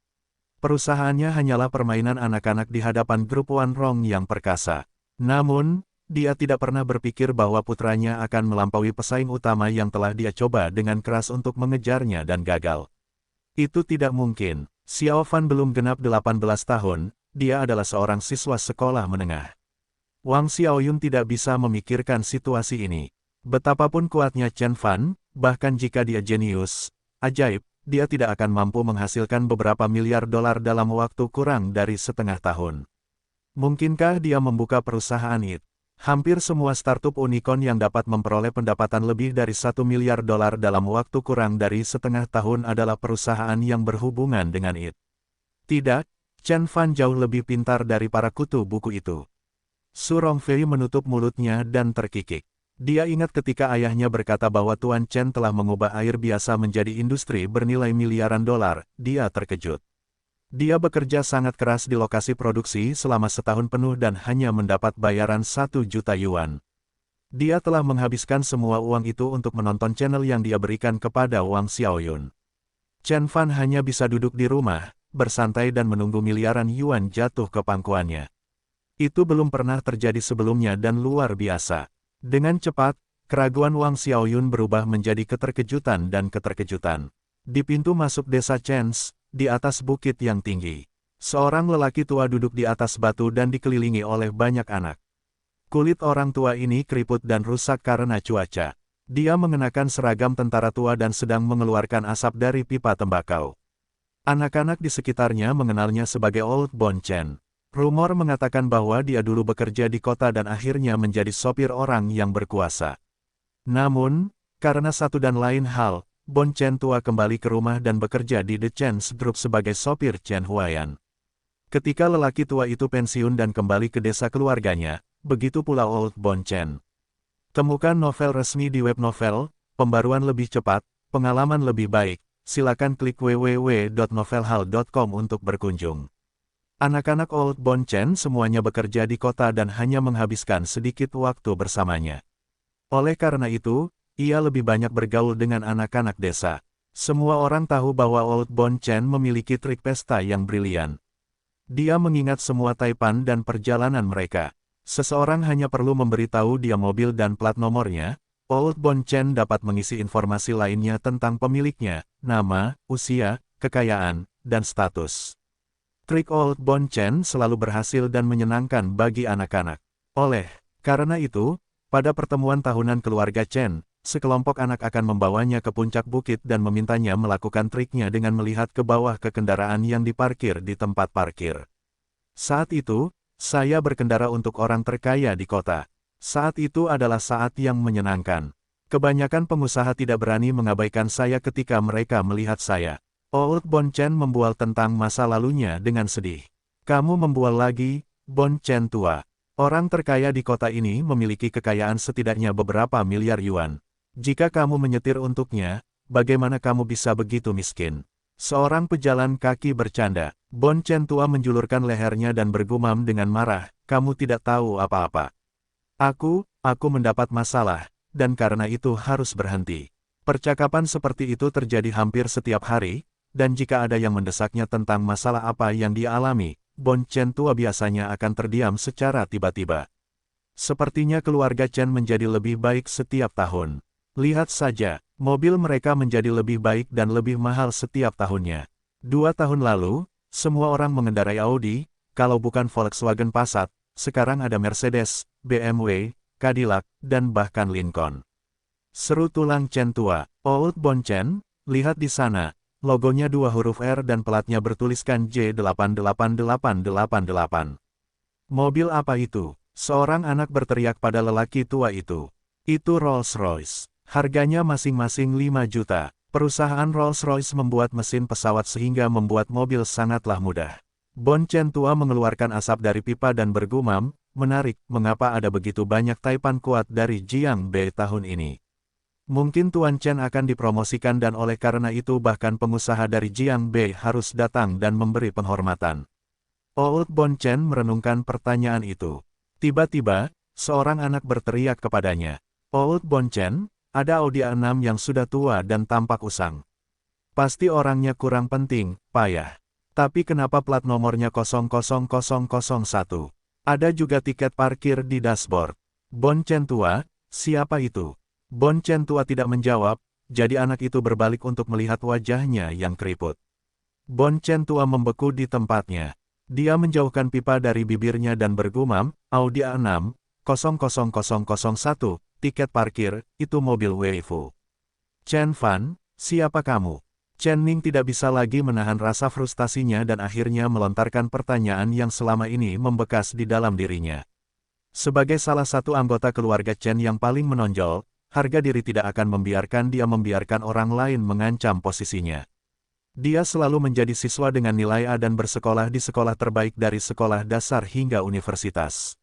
Perusahaannya hanyalah permainan anak-anak di hadapan grup Wan Rong yang perkasa. Namun, dia tidak pernah berpikir bahwa putranya akan melampaui pesaing utama yang telah dia coba dengan keras untuk mengejarnya dan gagal. Itu tidak mungkin. Xiao Fan belum genap 18 tahun, dia adalah seorang siswa sekolah menengah. Wang Xiaoyun tidak bisa memikirkan situasi ini. Betapapun kuatnya Chen Fan, bahkan jika dia jenius, ajaib, dia tidak akan mampu menghasilkan beberapa miliar dolar dalam waktu kurang dari setengah tahun. Mungkinkah dia membuka perusahaan IT? Hampir semua startup unicorn yang dapat memperoleh pendapatan lebih dari 1 miliar dolar dalam waktu kurang dari setengah tahun adalah perusahaan yang berhubungan dengan IT. Tidak, Chen Fan jauh lebih pintar dari para kutu buku itu. Su Rongfei menutup mulutnya dan terkikik. Dia ingat ketika ayahnya berkata bahwa Tuan Chen telah mengubah air biasa menjadi industri bernilai miliaran dolar, dia terkejut. Dia bekerja sangat keras di lokasi produksi selama setahun penuh dan hanya mendapat bayaran 1 juta yuan. Dia telah menghabiskan semua uang itu untuk menonton channel yang dia berikan kepada Wang Xiaoyun. Chen Fan hanya bisa duduk di rumah, bersantai dan menunggu miliaran yuan jatuh ke pangkuannya. Itu belum pernah terjadi sebelumnya dan luar biasa. Dengan cepat, keraguan Wang Xiaoyun berubah menjadi keterkejutan dan keterkejutan. Di pintu masuk desa Chens, di atas bukit yang tinggi, seorang lelaki tua duduk di atas batu dan dikelilingi oleh banyak anak. Kulit orang tua ini keriput dan rusak karena cuaca. Dia mengenakan seragam tentara tua dan sedang mengeluarkan asap dari pipa tembakau. Anak-anak di sekitarnya mengenalnya sebagai Old Bon Chen. Rumor mengatakan bahwa dia dulu bekerja di kota dan akhirnya menjadi sopir orang yang berkuasa. Namun, karena satu dan lain hal, Bon Chen tua kembali ke rumah dan bekerja di The Chen's Group sebagai sopir Chen Huayan. Ketika lelaki tua itu pensiun dan kembali ke desa keluarganya, begitu pula Old Bon Chen. Temukan novel resmi di web novel, pembaruan lebih cepat, pengalaman lebih baik, silakan klik www.novelhal.com untuk berkunjung. Anak-anak Old Bon Chen semuanya bekerja di kota dan hanya menghabiskan sedikit waktu bersamanya. Oleh karena itu, ia lebih banyak bergaul dengan anak-anak desa. Semua orang tahu bahwa Old Bon Chen memiliki trik pesta yang brilian. Dia mengingat semua taipan dan perjalanan mereka. Seseorang hanya perlu memberitahu dia mobil dan plat nomornya, Old Bon Chen dapat mengisi informasi lainnya tentang pemiliknya, nama, usia, kekayaan, dan status. Trik Old Bon Chen selalu berhasil dan menyenangkan bagi anak-anak. Oleh karena itu, pada pertemuan tahunan keluarga Chen, sekelompok anak akan membawanya ke puncak bukit dan memintanya melakukan triknya dengan melihat ke bawah ke kendaraan yang diparkir di tempat parkir. Saat itu, saya berkendara untuk orang terkaya di kota. Saat itu adalah saat yang menyenangkan. Kebanyakan pengusaha tidak berani mengabaikan saya ketika mereka melihat saya. Old Bon Chen membual tentang masa lalunya dengan sedih. Kamu membual lagi, Bon Chen tua. Orang terkaya di kota ini memiliki kekayaan setidaknya beberapa miliar yuan. Jika kamu menyetir untuknya, bagaimana kamu bisa begitu miskin? Seorang pejalan kaki bercanda. Bon Chen tua menjulurkan lehernya dan bergumam dengan marah, kamu tidak tahu apa-apa. Aku mendapat masalah, dan karena itu harus berhenti. Percakapan seperti itu terjadi hampir setiap hari, dan jika ada yang mendesaknya tentang masalah apa yang dia alami, Bon Chen tua biasanya akan terdiam secara tiba-tiba. Sepertinya keluarga Chen menjadi lebih baik setiap tahun. Lihat saja, mobil mereka menjadi lebih baik dan lebih mahal setiap tahunnya. 2 tahun lalu, semua orang mengendarai Audi, kalau bukan Volkswagen Passat, sekarang ada Mercedes, BMW, Cadillac, dan bahkan Lincoln. Seru tulang Chen tua, Old Bon Chen, lihat di sana, logonya 2 huruf R dan pelatnya bertuliskan J88888. Mobil apa itu? Seorang anak berteriak pada lelaki tua itu. Itu Rolls-Royce. Harganya masing-masing 5 juta. Perusahaan Rolls-Royce membuat mesin pesawat sehingga membuat mobil sangatlah mudah. Bon Chen tua mengeluarkan asap dari pipa dan bergumam, menarik, mengapa ada begitu banyak taipan kuat dari Jiang Bei tahun ini. Mungkin Tuan Chen akan dipromosikan dan oleh karena itu bahkan pengusaha dari Jiang Bei harus datang dan memberi penghormatan. Old Bon Chen merenungkan pertanyaan itu. Tiba-tiba, seorang anak berteriak kepadanya. Old Bon Chen, ada Audi A6 yang sudah tua dan tampak usang. Pasti orangnya kurang penting, payah. Tapi kenapa plat nomornya 00001? Ada juga tiket parkir di dashboard. Bon Chen tua, siapa itu? Bon Chen tua tidak menjawab, jadi anak itu berbalik untuk melihat wajahnya yang keriput. Bon Chen tua membeku di tempatnya. Dia menjauhkan pipa dari bibirnya dan bergumam, Audi A6, 00001, tiket parkir, itu mobil Weifu. Chen Fan, siapa kamu? Chen Ning tidak bisa lagi menahan rasa frustasinya dan akhirnya melontarkan pertanyaan yang selama ini membekas di dalam dirinya. Sebagai salah satu anggota keluarga Chen yang paling menonjol, harga diri tidak akan membiarkan dia membiarkan orang lain mengancam posisinya. Dia selalu menjadi siswa dengan nilai A dan bersekolah di sekolah terbaik dari sekolah dasar hingga universitas.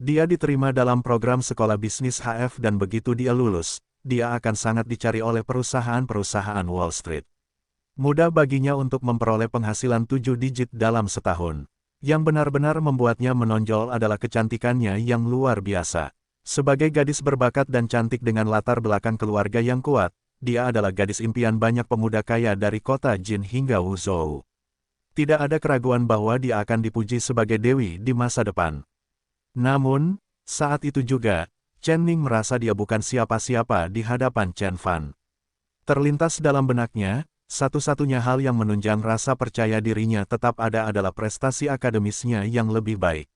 Dia diterima dalam program sekolah bisnis HF dan begitu dia lulus, dia akan sangat dicari oleh perusahaan-perusahaan Wall Street. Mudah baginya untuk memperoleh penghasilan 7 digit dalam setahun. Yang benar-benar membuatnya menonjol adalah kecantikannya yang luar biasa. Sebagai gadis berbakat dan cantik dengan latar belakang keluarga yang kuat, dia adalah gadis impian banyak pemuda kaya dari kota Jin hingga Wuzhou. Tidak ada keraguan bahwa dia akan dipuji sebagai dewi di masa depan. Namun, saat itu juga, Chen Ning merasa dia bukan siapa-siapa di hadapan Chen Fan. Terlintas dalam benaknya, satu-satunya hal yang menunjang rasa percaya dirinya tetap ada adalah prestasi akademisnya yang lebih baik.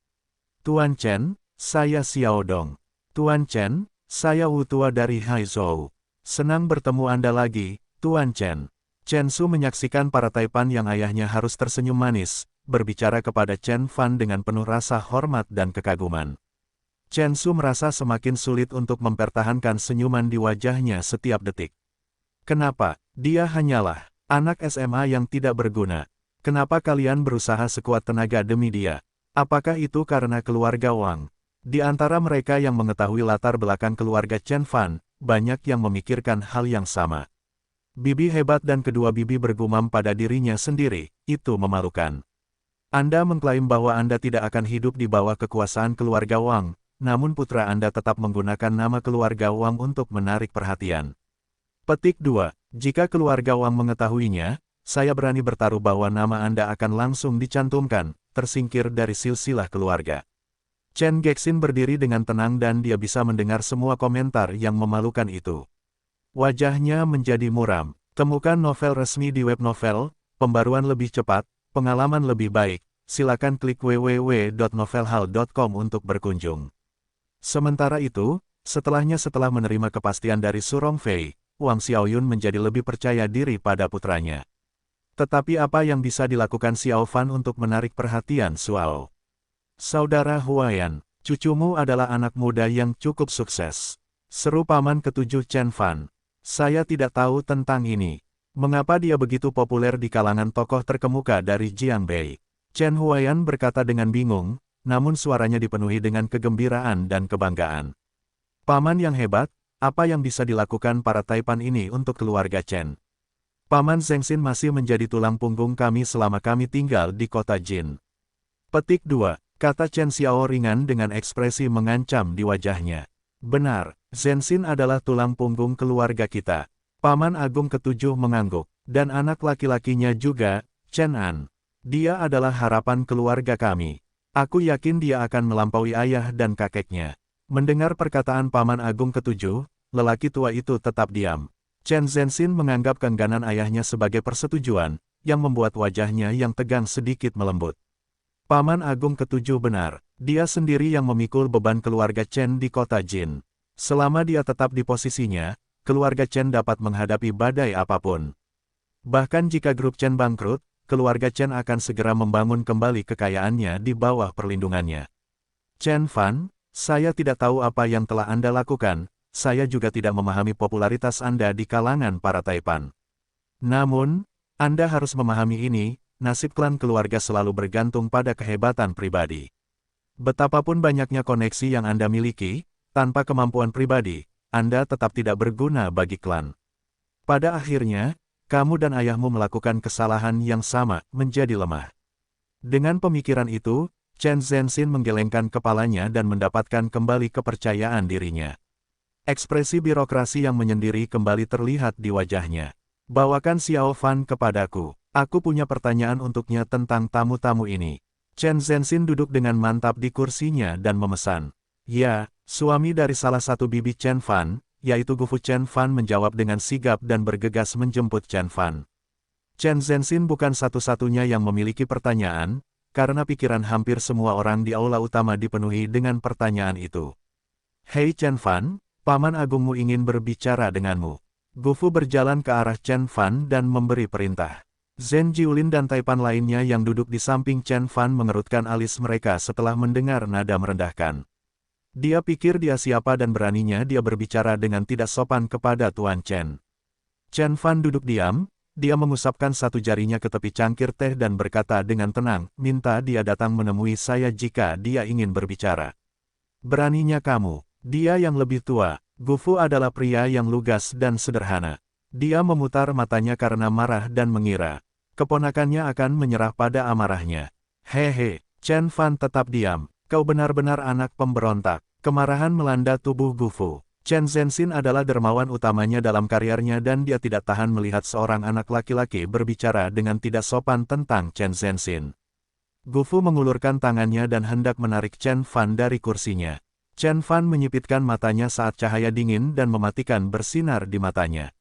Tuan Chen, saya Xiao Dong. Tuan Chen, saya Wu Tua dari Haizhou. Senang bertemu Anda lagi, Tuan Chen. Chen Su menyaksikan para taipan yang ayahnya harus tersenyum manis, berbicara kepada Chen Fan dengan penuh rasa hormat dan kekaguman. Chen Su merasa semakin sulit untuk mempertahankan senyuman di wajahnya setiap detik. Kenapa? Dia hanyalah anak SMA yang tidak berguna. Kenapa kalian berusaha sekuat tenaga demi dia? Apakah itu karena keluarga Wang? Di antara mereka yang mengetahui latar belakang keluarga Chen Fan, banyak yang memikirkan hal yang sama. Bibi hebat dan kedua bibi bergumam pada dirinya sendiri, itu memalukan. Anda mengklaim bahwa Anda tidak akan hidup di bawah kekuasaan keluarga Wang, namun putra Anda tetap menggunakan nama keluarga Wang untuk menarik perhatian. Petik 2. Jika keluarga Wang mengetahuinya, saya berani bertaruh bahwa nama Anda akan langsung dicantumkan, tersingkir dari silsilah keluarga. Chen Gexin berdiri dengan tenang dan dia bisa mendengar semua komentar yang memalukan itu. Wajahnya menjadi muram. Temukan novel resmi di web novel, pembaruan lebih cepat, pengalaman lebih baik, silakan klik www.novelhall.com untuk berkunjung. Sementara itu, setelah menerima kepastian dari Su Rongfei, Wang Xiaoyun menjadi lebih percaya diri pada putranya. Tetapi apa yang bisa dilakukan Xiao Fan untuk menarik perhatian Suao? Saudara Huayan, cucumu adalah anak muda yang cukup sukses. Seru paman ketujuh Chen Fan. Saya tidak tahu tentang ini. Mengapa dia begitu populer di kalangan tokoh terkemuka dari Jiangbei? Chen Huayan berkata dengan bingung, namun suaranya dipenuhi dengan kegembiraan dan kebanggaan. Paman yang hebat, apa yang bisa dilakukan para taipan ini untuk keluarga Chen? Paman Zhengxin masih menjadi tulang punggung kami selama kami tinggal di kota Jin. Petik 2. Kata Chen Xiao ringan dengan ekspresi mengancam di wajahnya. Benar, Zhengxin adalah tulang punggung keluarga kita. Paman Agung ketujuh mengangguk, dan anak laki-lakinya juga, Chen An. Dia adalah harapan keluarga kami. Aku yakin dia akan melampaui ayah dan kakeknya. Mendengar perkataan Paman Agung ketujuh, lelaki tua itu tetap diam. Chen Zhengxin menganggap keengganan ayahnya sebagai persetujuan, yang membuat wajahnya yang tegang sedikit melembut. Paman Agung ketujuh benar, dia sendiri yang memikul beban keluarga Chen di kota Jin. Selama dia tetap di posisinya, keluarga Chen dapat menghadapi badai apapun. Bahkan jika grup Chen bangkrut, keluarga Chen akan segera membangun kembali kekayaannya di bawah perlindungannya. Chen Fan, saya tidak tahu apa yang telah Anda lakukan, saya juga tidak memahami popularitas Anda di kalangan para taipan. Namun, Anda harus memahami ini, nasib klan keluarga selalu bergantung pada kehebatan pribadi. Betapapun banyaknya koneksi yang Anda miliki, tanpa kemampuan pribadi, Anda tetap tidak berguna bagi klan. Pada akhirnya, kamu dan ayahmu melakukan kesalahan yang sama, menjadi lemah. Dengan pemikiran itu, Chen Zhengxin menggelengkan kepalanya dan mendapatkan kembali kepercayaan dirinya. Ekspresi birokrasi yang menyendiri kembali terlihat di wajahnya. Bawakan Xiao Fan kepadaku. Aku punya pertanyaan untuknya tentang tamu-tamu ini. Chen Zhengxin duduk dengan mantap di kursinya dan memesan. Ya, suami dari salah satu bibi Chen Fan, yaitu Gufu Chen Fan menjawab dengan sigap dan bergegas menjemput Chen Fan. Chen Zhengxin bukan satu-satunya yang memiliki pertanyaan, karena pikiran hampir semua orang di aula utama dipenuhi dengan pertanyaan itu. Hei Chen Fan, Paman Agungmu ingin berbicara denganmu. Gufu berjalan ke arah Chen Fan dan memberi perintah. Zhen Jiulin dan taipan lainnya yang duduk di samping Chen Fan mengerutkan alis mereka setelah mendengar nada merendahkan. Dia pikir dia siapa dan beraninya dia berbicara dengan tidak sopan kepada Tuan Chen. Chen Fan duduk diam, dia mengusapkan satu jarinya ke tepi cangkir teh dan berkata dengan tenang, minta dia datang menemui saya jika dia ingin berbicara. Beraninya kamu, dia yang lebih tua, Gufu adalah pria yang lugas dan sederhana. Dia memutar matanya karena marah dan mengira keponakannya akan menyerah pada amarahnya. Hehe, Chen Fan tetap diam. Kau benar-benar anak pemberontak. Kemarahan melanda tubuh Gufu. Chen Zhenxin adalah dermawan utamanya dalam karirnya dan dia tidak tahan melihat seorang anak laki-laki berbicara dengan tidak sopan tentang Chen Zhenxin. Gufu mengulurkan tangannya dan hendak menarik Chen Fan dari kursinya. Chen Fan menyipitkan matanya saat cahaya dingin dan mematikan bersinar di matanya.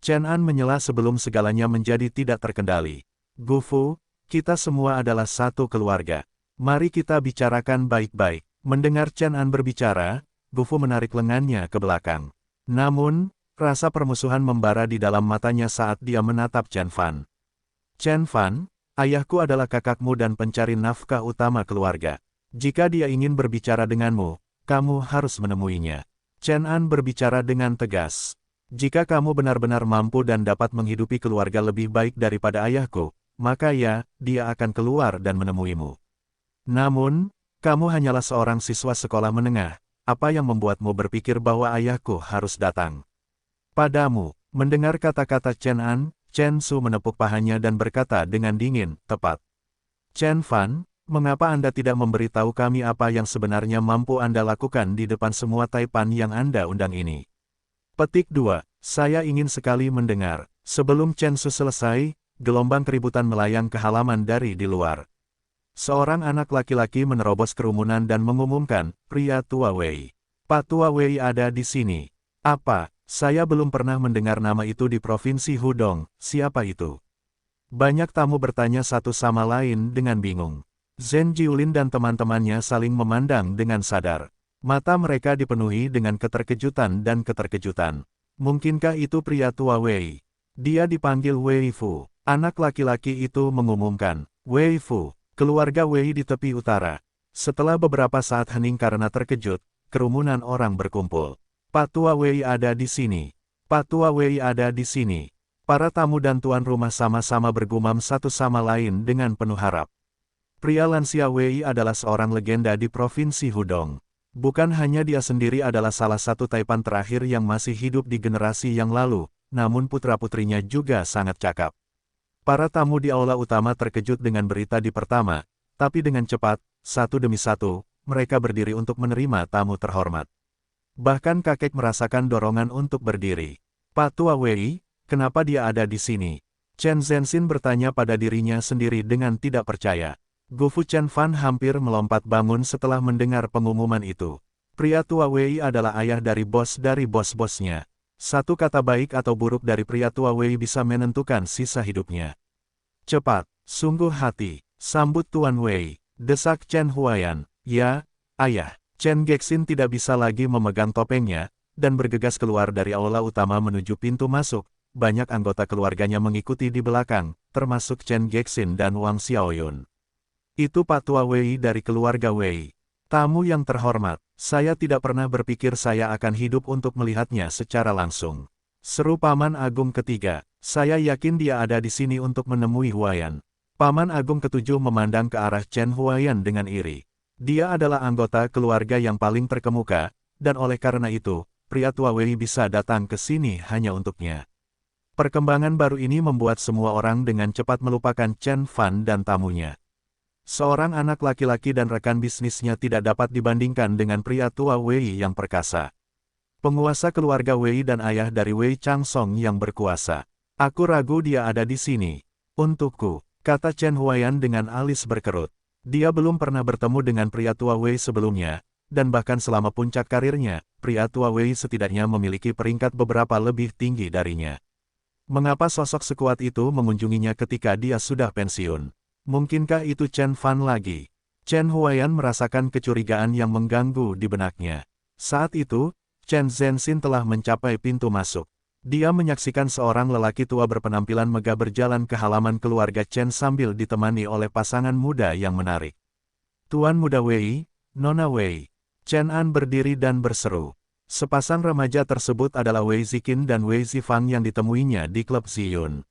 Chen An menyela sebelum segalanya menjadi tidak terkendali. Gufu, kita semua adalah satu keluarga. Mari kita bicarakan baik-baik. Mendengar Chen An berbicara, Gufu menarik lengannya ke belakang. Namun, rasa permusuhan membara di dalam matanya saat dia menatap Chen Fan. Chen Fan, ayahku adalah kakakmu dan pencari nafkah utama keluarga. Jika dia ingin berbicara denganmu, kamu harus menemuinya. Chen An berbicara dengan tegas. Jika kamu benar-benar mampu dan dapat menghidupi keluarga lebih baik daripada ayahku, maka ya, dia akan keluar dan menemuimu. Namun, kamu hanyalah seorang siswa sekolah menengah. Apa yang membuatmu berpikir bahwa ayahku harus datang padamu? Mendengar kata-kata Chen An, Chen Su menepuk pahanya dan berkata dengan dingin, tepat. Chen Fan, mengapa Anda tidak memberitahu kami apa yang sebenarnya mampu Anda lakukan di depan semua Taipan yang Anda undang ini? Petik 2. Saya ingin sekali mendengar. Sebelum Chen Su selesai, gelombang keributan melayang ke halaman dari di luar. Seorang anak laki-laki menerobos kerumunan dan mengumumkan, pria tua Wei. Pak tua Wei ada di sini. Apa? Saya belum pernah mendengar nama itu di Provinsi Hudong. Siapa itu? Banyak tamu bertanya satu sama lain dengan bingung. Zhen Jiulin dan teman-temannya saling memandang dengan sadar. Mata mereka dipenuhi dengan keterkejutan dan keterkejutan. Mungkinkah itu pria tua Wei? Dia dipanggil Wei Fu. Anak laki-laki itu mengumumkan, Wei Fu. Keluarga Wei di tepi utara. Setelah beberapa saat hening karena terkejut, kerumunan orang berkumpul. Pak tua Wei ada di sini. Pak tua Wei ada di sini. Para tamu dan tuan rumah sama-sama bergumam satu sama lain dengan penuh harap. Pria lansia Wei adalah seorang legenda di Provinsi Hudong. Bukan hanya dia sendiri adalah salah satu Taipan terakhir yang masih hidup di generasi yang lalu, namun putra-putrinya juga sangat cakap. Para tamu di aula utama terkejut dengan berita di pertama, tapi dengan cepat, satu demi satu, mereka berdiri untuk menerima tamu terhormat. Bahkan kakek merasakan dorongan untuk berdiri. Pak tua Wei, kenapa dia ada di sini? Chen Zhenxin bertanya pada dirinya sendiri dengan tidak percaya. Gufu Chen Fan hampir melompat bangun setelah mendengar pengumuman itu. Pria tua Wei adalah ayah dari bos-bosnya. Satu kata baik atau buruk dari pria tua Wei bisa menentukan sisa hidupnya. Cepat, sungguh hati, sambut Tuan Wei, desak Chen Huaiyan. Ya, ayah. Chen Gexin tidak bisa lagi memegang topengnya, dan bergegas keluar dari aula utama menuju pintu masuk. Banyak anggota keluarganya mengikuti di belakang, termasuk Chen Gexin dan Wang Xiaoyun. Itu Pak Tua Wei dari keluarga Wei. Tamu yang terhormat, saya tidak pernah berpikir saya akan hidup untuk melihatnya secara langsung. Seru Paman Agung ketiga, saya yakin dia ada di sini untuk menemui Huaiyan. Paman Agung ketujuh memandang ke arah Chen Huaiyan dengan iri. Dia adalah anggota keluarga yang paling terkemuka, dan oleh karena itu, pria tua Wei bisa datang ke sini hanya untuknya. Perkembangan baru ini membuat semua orang dengan cepat melupakan Chen Fan dan tamunya. Seorang anak laki-laki dan rekan bisnisnya tidak dapat dibandingkan dengan pria tua Wei yang perkasa. Penguasa keluarga Wei dan ayah dari Wei Changsong yang berkuasa. Aku ragu dia ada di sini. Untukku, kata Chen Huaiyan dengan alis berkerut. Dia belum pernah bertemu dengan pria tua Wei sebelumnya, dan bahkan selama puncak karirnya, pria tua Wei setidaknya memiliki peringkat beberapa lebih tinggi darinya. Mengapa sosok sekuat itu mengunjunginya ketika dia sudah pensiun? Mungkinkah itu Chen Fan lagi? Chen Huaiyan merasakan kecurigaan yang mengganggu di benaknya. Saat itu, Chen Zhenxin telah mencapai pintu masuk. Dia menyaksikan seorang lelaki tua berpenampilan megah berjalan ke halaman keluarga Chen sambil ditemani oleh pasangan muda yang menarik. Tuan muda Wei, Nona Wei. Chen An berdiri dan berseru. Sepasang remaja tersebut adalah Wei Ziqin dan Wei Zifang yang ditemuinya di klub Ziyun.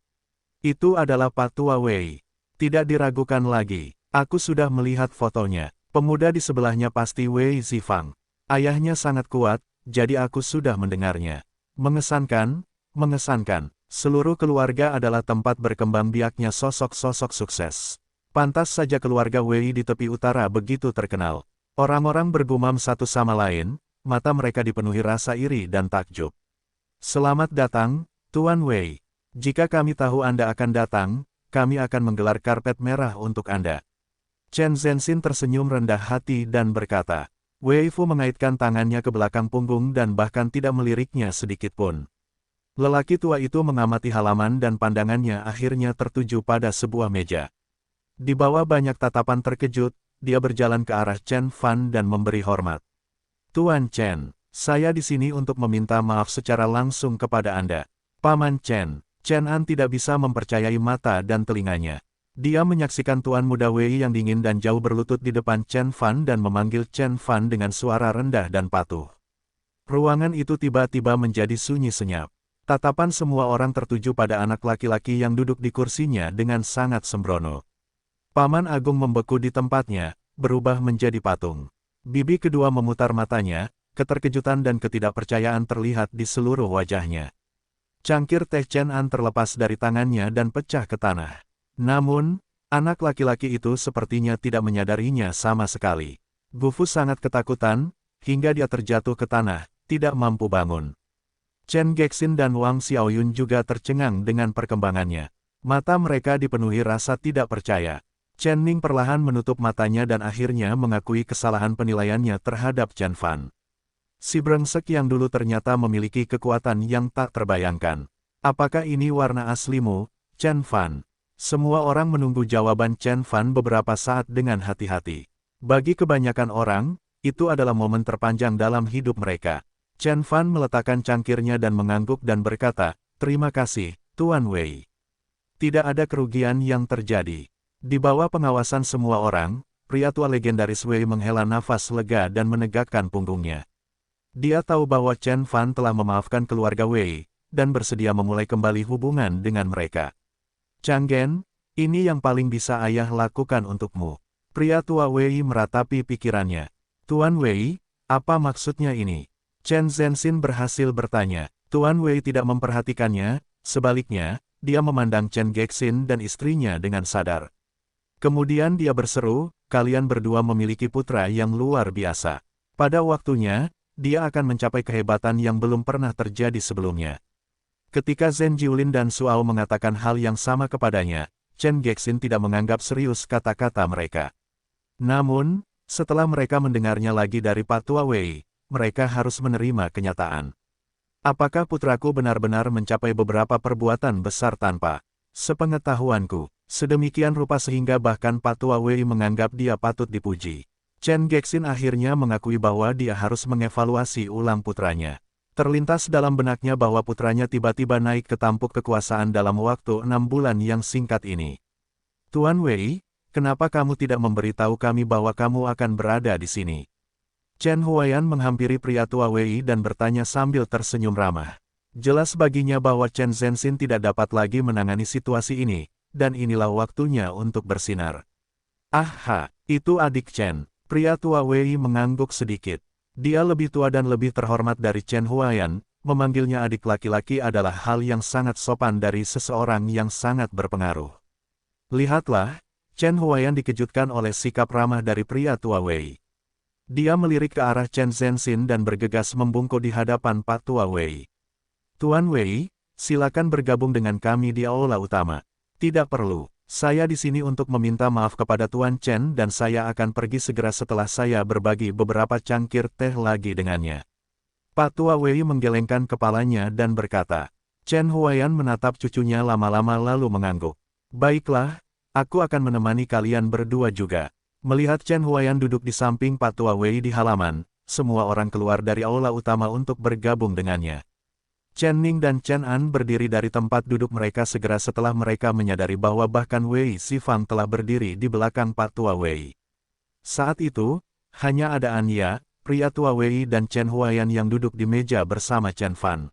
Itu adalah Pak Tua Wei. Tidak diragukan lagi, aku sudah melihat fotonya. Pemuda di sebelahnya pasti Wei Zifang. Ayahnya sangat kuat, jadi aku sudah mendengarnya. Mengesankan, mengesankan. Seluruh keluarga adalah tempat berkembang biaknya sosok-sosok sukses. Pantas saja keluarga Wei di tepi utara begitu terkenal. Orang-orang bergumam satu sama lain, mata mereka dipenuhi rasa iri dan takjub. Selamat datang, Tuan Wei. Jika kami tahu Anda akan datang, kami akan menggelar karpet merah untuk Anda. Chen Zhenxin tersenyum rendah hati dan berkata. Wei Fu mengaitkan tangannya ke belakang punggung dan bahkan tidak meliriknya sedikitpun. Lelaki tua itu mengamati halaman dan pandangannya akhirnya tertuju pada sebuah meja. Di bawah banyak tatapan terkejut, dia berjalan ke arah Chen Fan dan memberi hormat. Tuan Chen, saya di sini untuk meminta maaf secara langsung kepada Anda. Paman Chen. Chen An tidak bisa mempercayai mata dan telinganya. Dia menyaksikan Tuan Muda Wei yang dingin dan jauh berlutut di depan Chen Fan dan memanggil Chen Fan dengan suara rendah dan patuh. Ruangan itu tiba-tiba menjadi sunyi senyap. Tatapan semua orang tertuju pada anak laki-laki yang duduk di kursinya dengan sangat sembrono. Paman Agung membeku di tempatnya, berubah menjadi patung. Bibi kedua memutar matanya, keterkejutan dan ketidakpercayaan terlihat di seluruh wajahnya. Cangkir teh Chen An terlepas dari tangannya dan pecah ke tanah. Namun, anak laki-laki itu sepertinya tidak menyadarinya sama sekali. Gufu sangat ketakutan, hingga dia terjatuh ke tanah, tidak mampu bangun. Chen Gexin dan Wang Xiaoyun juga tercengang dengan perkembangannya. Mata mereka dipenuhi rasa tidak percaya. Chen Ning perlahan menutup matanya dan akhirnya mengakui kesalahan penilaiannya terhadap Chen Fan. Si brengsek yang dulu ternyata memiliki kekuatan yang tak terbayangkan. Apakah ini warna aslimu, Chen Fan? Semua orang menunggu jawaban Chen Fan beberapa saat dengan hati-hati. Bagi kebanyakan orang, itu adalah momen terpanjang dalam hidup mereka. Chen Fan meletakkan cangkirnya dan mengangguk dan berkata, "Terima kasih, Tuan Wei. Tidak ada kerugian yang terjadi." Di bawah pengawasan semua orang, pria tua legendaris Wei menghela nafas lega dan menegakkan punggungnya. Dia tahu bahwa Chen Fan telah memaafkan keluarga Wei, dan bersedia memulai kembali hubungan dengan mereka. Changgen, ini yang paling bisa ayah lakukan untukmu. Pria tua Wei meratapi pikirannya. Tuan Wei, apa maksudnya ini? Chen Zhenxin berhasil bertanya. Tuan Wei tidak memperhatikannya, sebaliknya, dia memandang Chen Gexin dan istrinya dengan sadar. Kemudian dia berseru, kalian berdua memiliki putra yang luar biasa. Pada waktunya, dia akan mencapai kehebatan yang belum pernah terjadi sebelumnya. Ketika Zhen Jiulin dan Suao mengatakan hal yang sama kepadanya, Chen Gexin tidak menganggap serius kata-kata mereka. Namun, setelah mereka mendengarnya lagi dari Patua Wei, mereka harus menerima kenyataan. Apakah putraku benar-benar mencapai beberapa perbuatan besar tanpa sepengetahuanku? Sedemikian rupa sehingga bahkan Patua Wei menganggap dia patut dipuji. Chen Gexin akhirnya mengakui bahwa dia harus mengevaluasi ulang putranya. Terlintas dalam benaknya bahwa putranya tiba-tiba naik ke tampuk kekuasaan dalam waktu 6 bulan yang singkat ini. Tuan Wei, kenapa kamu tidak memberitahu kami bahwa kamu akan berada di sini? Chen Huaiyan menghampiri pria tua Wei dan bertanya sambil tersenyum ramah. Jelas baginya bahwa Chen Zhenxin tidak dapat lagi menangani situasi ini. Dan inilah waktunya untuk bersinar. Aha, itu adik Chen. Pria tua Wei mengangguk sedikit. Dia lebih tua dan lebih terhormat dari Chen Huaiyan, memanggilnya adik laki-laki adalah hal yang sangat sopan dari seseorang yang sangat berpengaruh. Lihatlah, Chen Huaiyan dikejutkan oleh sikap ramah dari pria tua Wei. Dia melirik ke arah Chen Zhenxin dan bergegas membungkuk di hadapan Pak Tua Wei. Tuan Wei, silakan bergabung dengan kami di aula utama. Tidak perlu, saya di sini untuk meminta maaf kepada Tuan Chen dan saya akan pergi segera setelah saya berbagi beberapa cangkir teh lagi dengannya. Pak Tua Wei menggelengkan kepalanya dan berkata. Chen Huaiyan menatap cucunya lama-lama lalu mengangguk. Baiklah, aku akan menemani kalian berdua juga. Melihat Chen Huaiyan duduk di samping Pak Tua Wei di halaman, semua orang keluar dari aula utama untuk bergabung dengannya. Chen Ning dan Chen An berdiri dari tempat duduk mereka segera setelah mereka menyadari bahwa bahkan Wei Xifang telah berdiri di belakang Pak Tua Wei. Saat itu, hanya ada Anya, pria tua Wei dan Chen Huaiyan yang duduk di meja bersama Chen Fan.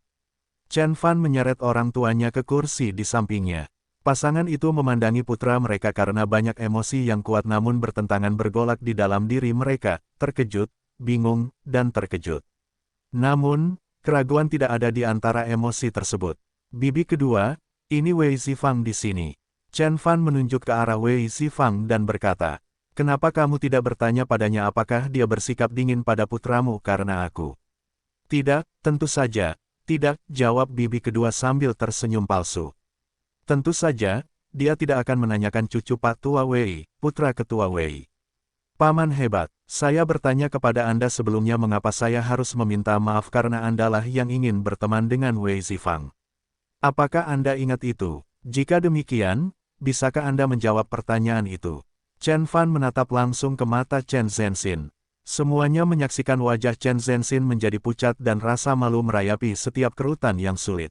Chen Fan menyeret orang tuanya ke kursi di sampingnya. Pasangan itu memandangi putra mereka karena banyak emosi yang kuat namun bertentangan bergolak di dalam diri mereka, terkejut, bingung, dan terkejut. Namun, keraguan tidak ada di antara emosi tersebut. Bibi kedua, ini Wei Xifang di sini. Chen Fan menunjuk ke arah Wei Xifang dan berkata, kenapa kamu tidak bertanya padanya apakah dia bersikap dingin pada putramu karena aku? Tidak, tentu saja, tidak, jawab bibi kedua sambil tersenyum palsu. Tentu saja, dia tidak akan menanyakan cucu Pak Tua Wei, putra ketua Wei. Paman hebat, saya bertanya kepada Anda sebelumnya mengapa saya harus meminta maaf karena Andalah yang ingin berteman dengan Wei Zifang. Apakah Anda ingat itu? Jika demikian, bisakah Anda menjawab pertanyaan itu? Chen Fan menatap langsung ke mata Chen Zhenxin. Semuanya menyaksikan wajah Chen Zhenxin menjadi pucat dan rasa malu merayapi setiap kerutan yang sulit.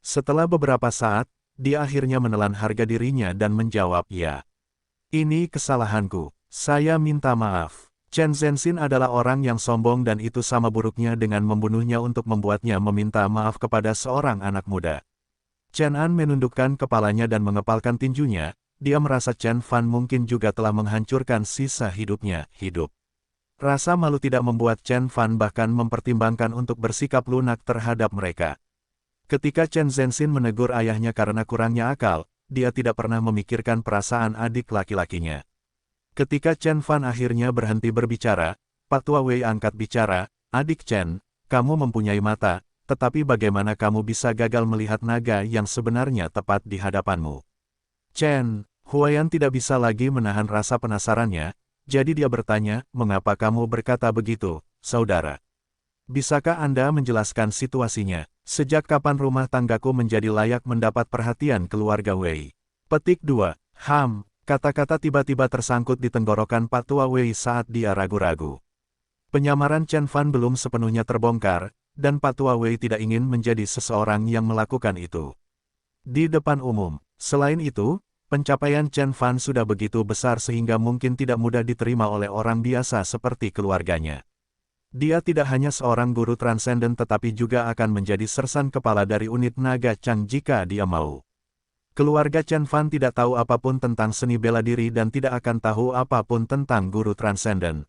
Setelah beberapa saat, dia akhirnya menelan harga dirinya dan menjawab ya. Ini kesalahanku. Saya minta maaf. Chen Zhenxin adalah orang yang sombong dan itu sama buruknya dengan membunuhnya untuk membuatnya meminta maaf kepada seorang anak muda. Chen An menundukkan kepalanya dan mengepalkan tinjunya, dia merasa Chen Fan mungkin juga telah menghancurkan sisa hidupnya, Rasa malu tidak membuat Chen Fan bahkan mempertimbangkan untuk bersikap lunak terhadap mereka. Ketika Chen Zhenxin menegur ayahnya karena kurangnya akal, dia tidak pernah memikirkan perasaan adik laki-lakinya. Ketika Chen Fan akhirnya berhenti berbicara, Pak Tua Wei angkat bicara, "Adik Chen, kamu mempunyai mata, tetapi bagaimana kamu bisa gagal melihat naga yang sebenarnya tepat di hadapanmu?" Chen Huayan tidak bisa lagi menahan rasa penasarannya, jadi dia bertanya, "Mengapa kamu berkata begitu, saudara? Bisakah Anda menjelaskan situasinya? Sejak kapan rumah tanggaku menjadi layak mendapat perhatian keluarga Wei?" Petik 2. Kata-kata tiba-tiba tersangkut di tenggorokan Pak Tua Wei saat dia ragu-ragu. Penyamaran Chen Fan belum sepenuhnya terbongkar, dan Pak Tua Wei tidak ingin menjadi seseorang yang melakukan itu di depan umum. Selain itu, pencapaian Chen Fan sudah begitu besar sehingga mungkin tidak mudah diterima oleh orang biasa seperti keluarganya. Dia tidak hanya seorang guru transenden tetapi juga akan menjadi sersan kepala dari unit naga Chang jika dia mau. Keluarga Chen Fan tidak tahu apapun tentang seni bela diri dan tidak akan tahu apapun tentang guru transenden.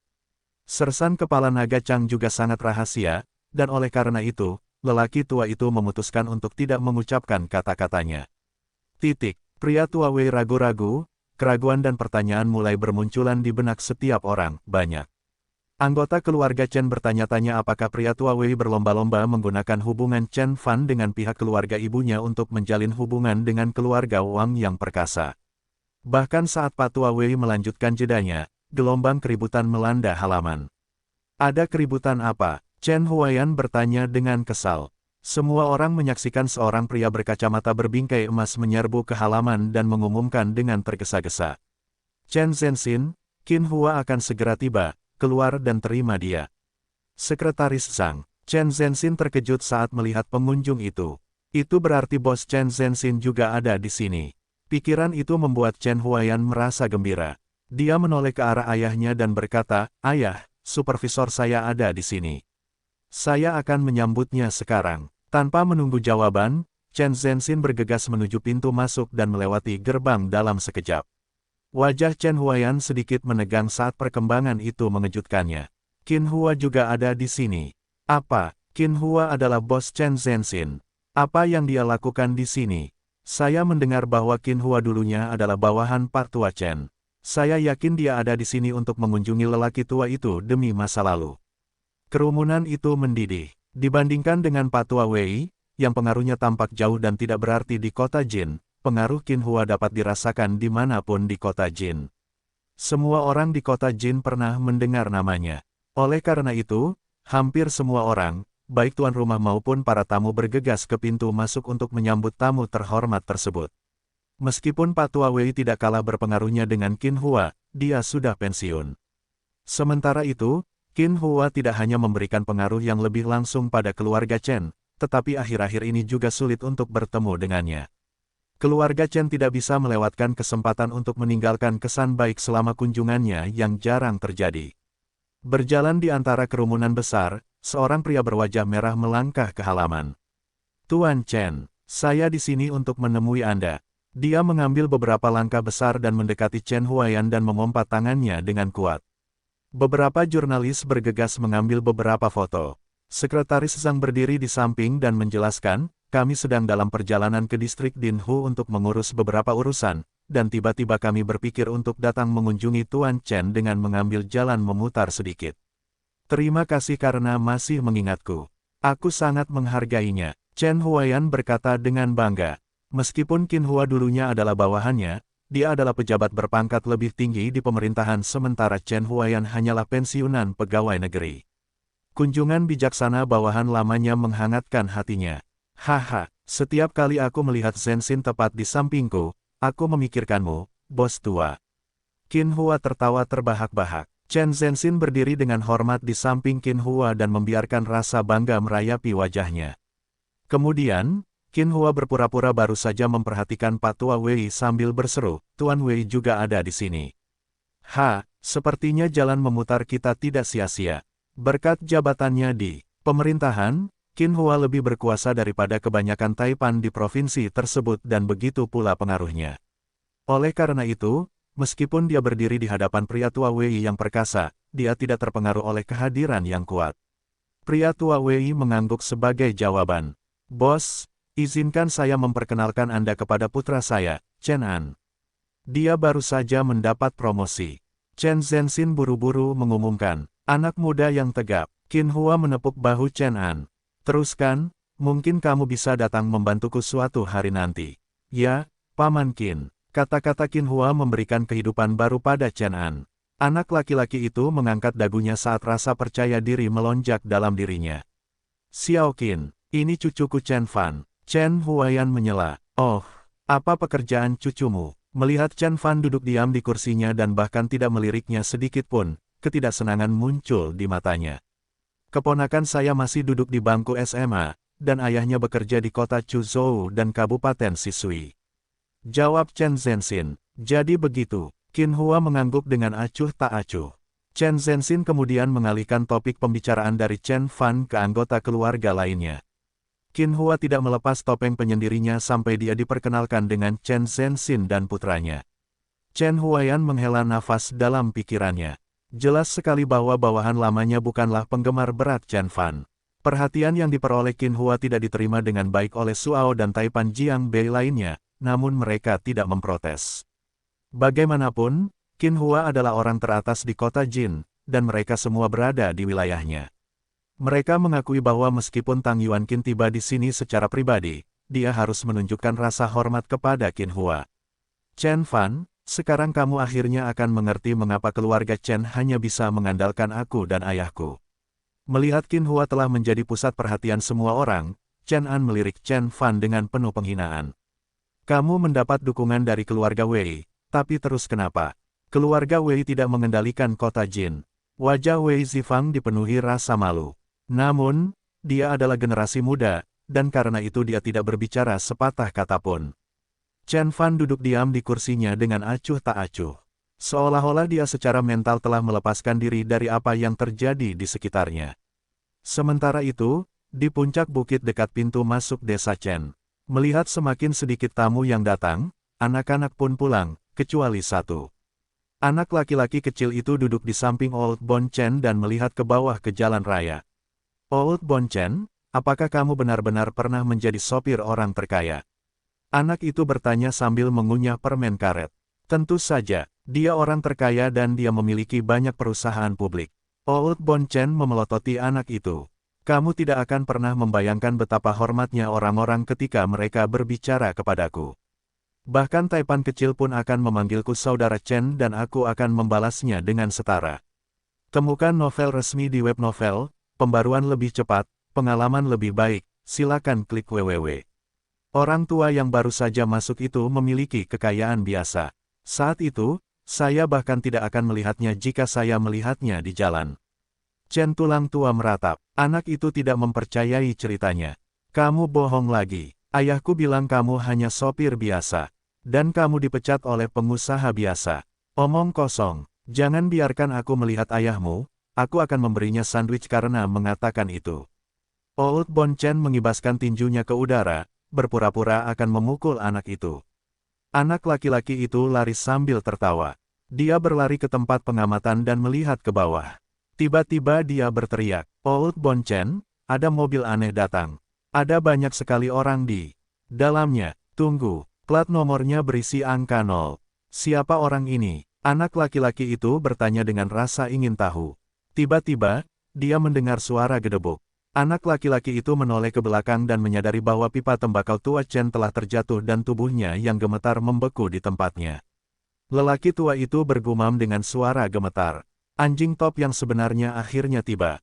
Sersan kepala naga Chang juga sangat rahasia, dan oleh karena itu, lelaki tua itu memutuskan untuk tidak mengucapkan kata-katanya. Pria tua Wei ragu-ragu, keraguan dan pertanyaan mulai bermunculan di benak setiap orang, banyak. Anggota keluarga Chen bertanya-tanya apakah pria tua Wei berlomba-lomba menggunakan hubungan Chen Fan dengan pihak keluarga ibunya untuk menjalin hubungan dengan keluarga Wang yang perkasa. Bahkan saat Pak Tua Wei melanjutkan jedanya, gelombang keributan melanda halaman. "Ada keributan apa?" Chen Huayan bertanya dengan kesal. Semua orang menyaksikan seorang pria berkacamata berbingkai emas menyerbu ke halaman dan mengumumkan dengan tergesa-gesa, "Chen Zhenxin, Qin Hua akan segera tiba. Keluar dan terima dia." Sekretaris Zhang, Chen Zhenxin terkejut saat melihat pengunjung itu. Itu berarti bos Chen Zhenxin juga ada di sini. Pikiran itu membuat Chen Huayan merasa gembira. Dia menoleh ke arah ayahnya dan berkata, "Ayah, supervisor saya ada di sini. Saya akan menyambutnya sekarang." Tanpa menunggu jawaban, Chen Zhenxin bergegas menuju pintu masuk dan melewati gerbang dalam sekejap. Wajah Chen Huayan sedikit menegang saat perkembangan itu mengejutkannya. Qin Hua juga ada di sini. Apa? Qin Hua adalah bos Chen Zhenxin. Apa yang dia lakukan di sini? Saya mendengar bahwa Qin Hua dulunya adalah bawahan Pak Tua Chen. Saya yakin dia ada di sini untuk mengunjungi lelaki tua itu demi masa lalu. Kerumunan itu mendidih. Dibandingkan dengan Pak Tua Wei, yang pengaruhnya tampak jauh dan tidak berarti di kota Jin, pengaruh Qin Hua dapat dirasakan dimanapun di kota Jin. Semua orang di kota Jin pernah mendengar namanya. Oleh karena itu, hampir semua orang, baik tuan rumah maupun para tamu bergegas ke pintu masuk untuk menyambut tamu terhormat tersebut. Meskipun Pak Tua Wei tidak kalah berpengaruhnya dengan Qin Hua, dia sudah pensiun. Sementara itu, Qin Hua tidak hanya memberikan pengaruh yang lebih langsung pada keluarga Chen, tetapi akhir-akhir ini juga sulit untuk bertemu dengannya. Keluarga Chen tidak bisa melewatkan kesempatan untuk meninggalkan kesan baik selama kunjungannya yang jarang terjadi. Berjalan di antara kerumunan besar, seorang pria berwajah merah melangkah ke halaman. "Tuan Chen, saya di sini untuk menemui Anda." Dia mengambil beberapa langkah besar dan mendekati Chen Huayan dan memompa tangannya dengan kuat. Beberapa jurnalis bergegas mengambil beberapa foto. Sekretaris Zhang berdiri di samping dan menjelaskan, "Kami sedang dalam perjalanan ke distrik Dinhu untuk mengurus beberapa urusan, dan tiba-tiba kami berpikir untuk datang mengunjungi Tuan Chen dengan mengambil jalan memutar sedikit. Terima kasih karena masih mengingatku." Aku sangat menghargainya, Chen Huaiyan berkata dengan bangga. Meskipun Qin Hua dulunya adalah bawahannya, dia adalah pejabat berpangkat lebih tinggi di pemerintahan sementara Chen Huaiyan hanyalah pensiunan pegawai negeri. Kunjungan bijaksana bawahan lamanya menghangatkan hatinya. Haha, setiap kali aku melihat Zhensin tepat di sampingku, aku memikirkanmu, bos tua. Qin Hua tertawa terbahak-bahak. Chen Zhensin berdiri dengan hormat di samping Qin Hua dan membiarkan rasa bangga merayapi wajahnya. Kemudian, Qin Hua berpura-pura baru saja memperhatikan Pak Tua Wei sambil berseru, Tuan Wei juga ada di sini. Sepertinya jalan memutar kita tidak sia-sia. Berkat jabatannya di pemerintahan, Qin Hua lebih berkuasa daripada kebanyakan Taipan di provinsi tersebut dan begitu pula pengaruhnya. Oleh karena itu, meskipun dia berdiri di hadapan pria tua Wei yang perkasa, dia tidak terpengaruh oleh kehadiran yang kuat. Pria tua Wei mengangguk sebagai jawaban. Bos, izinkan saya memperkenalkan Anda kepada putra saya, Chen An. Dia baru saja mendapat promosi. Chen Zhensin buru-buru mengumumkan, anak muda yang tegap. Qin Hua menepuk bahu Chen An. Teruskan, mungkin kamu bisa datang membantuku suatu hari nanti. Ya, Paman Qin. Kata-kata Qin Hua memberikan kehidupan baru pada Chen An. Anak laki-laki itu mengangkat dagunya saat rasa percaya diri melonjak dalam dirinya. Xiao Qin, ini cucuku Chen Fan. Chen Huaiyan menyela. Oh, apa pekerjaan cucumu? Melihat Chen Fan duduk diam di kursinya dan bahkan tidak meliriknya sedikit pun, ketidaksenangan muncul di matanya. Keponakan saya masih duduk di bangku SMA, dan ayahnya bekerja di kota Chuzhou dan Kabupaten Sisui. Jawab Chen Zhensin. Jadi begitu. Qin Hua mengangguk dengan acuh tak acuh. Chen Zhensin kemudian mengalihkan topik pembicaraan dari Chen Fan ke anggota keluarga lainnya. Qin Hua tidak melepas topeng penyendirinya sampai dia diperkenalkan dengan Chen Zhensin dan putranya. Chen Huaiyan menghela nafas dalam pikirannya. Jelas sekali bahwa bawahan lamanya bukanlah penggemar berat Chen Fan. Perhatian yang diperoleh Qin Hua tidak diterima dengan baik oleh Suao dan Taipan Jiang Bei lainnya, namun mereka tidak memprotes. Bagaimanapun, Qin Hua adalah orang teratas di kota Jin, dan mereka semua berada di wilayahnya. Mereka mengakui bahwa meskipun Tang Yuanqin tiba di sini secara pribadi, dia harus menunjukkan rasa hormat kepada Qin Hua. Chen Fan, sekarang kamu akhirnya akan mengerti mengapa keluarga Chen hanya bisa mengandalkan aku dan ayahku. Melihat Qin Hua telah menjadi pusat perhatian semua orang, Chen An melirik Chen Fan dengan penuh penghinaan. Kamu mendapat dukungan dari keluarga Wei, tapi terus kenapa? Keluarga Wei tidak mengendalikan kota Jin. Wajah Wei Zifang dipenuhi rasa malu. Namun, dia adalah generasi muda, dan karena itu dia tidak berbicara sepatah kata pun. Chen Fan duduk diam di kursinya dengan acuh tak acuh. Seolah-olah dia secara mental telah melepaskan diri dari apa yang terjadi di sekitarnya. Sementara itu, di puncak bukit dekat pintu masuk desa Chen, melihat semakin sedikit tamu yang datang, anak-anak pun pulang, kecuali satu. Anak laki-laki kecil itu duduk di samping Old Bon Chen dan melihat ke bawah ke jalan raya. Old Bon Chen, apakah kamu benar-benar pernah menjadi sopir orang terkaya? Anak itu bertanya sambil mengunyah permen karet. Tentu saja, dia orang terkaya dan dia memiliki banyak perusahaan publik. Old Bon Chen memelototi anak itu. Kamu tidak akan pernah membayangkan betapa hormatnya orang-orang ketika mereka berbicara kepadaku. Bahkan Taipan kecil pun akan memanggilku saudara Chen dan aku akan membalasnya dengan setara. Temukan novel resmi di web novel. Pembaruan lebih cepat, pengalaman lebih baik, silakan klik www. Orang tua yang baru saja masuk itu memiliki kekayaan biasa. Saat itu, saya bahkan tidak akan melihatnya jika saya melihatnya di jalan. Chen tulang tua meratap. Anak itu tidak mempercayai ceritanya. Kamu bohong lagi. Ayahku bilang kamu hanya sopir biasa. Dan kamu dipecat oleh pengusaha biasa. Omong kosong. Jangan biarkan aku melihat ayahmu. Aku akan memberinya sandwich karena mengatakan itu. Old Bon Chen mengibaskan tinjunya ke udara, berpura-pura akan memukul anak itu. Anak laki-laki itu lari sambil tertawa. Dia berlari ke tempat pengamatan dan melihat ke bawah. Tiba-tiba dia berteriak, Old Bon Chen, ada mobil aneh datang. Ada banyak sekali orang di dalamnya. Tunggu, plat nomornya berisi angka 0. Siapa orang ini? Anak laki-laki itu bertanya dengan rasa ingin tahu. Tiba-tiba, dia mendengar suara gedebuk. Anak laki-laki itu menoleh ke belakang dan menyadari bahwa pipa tembakau tua Chen telah terjatuh dan tubuhnya yang gemetar membeku di tempatnya. Lelaki tua itu bergumam dengan suara gemetar. Anjing top yang sebenarnya akhirnya tiba.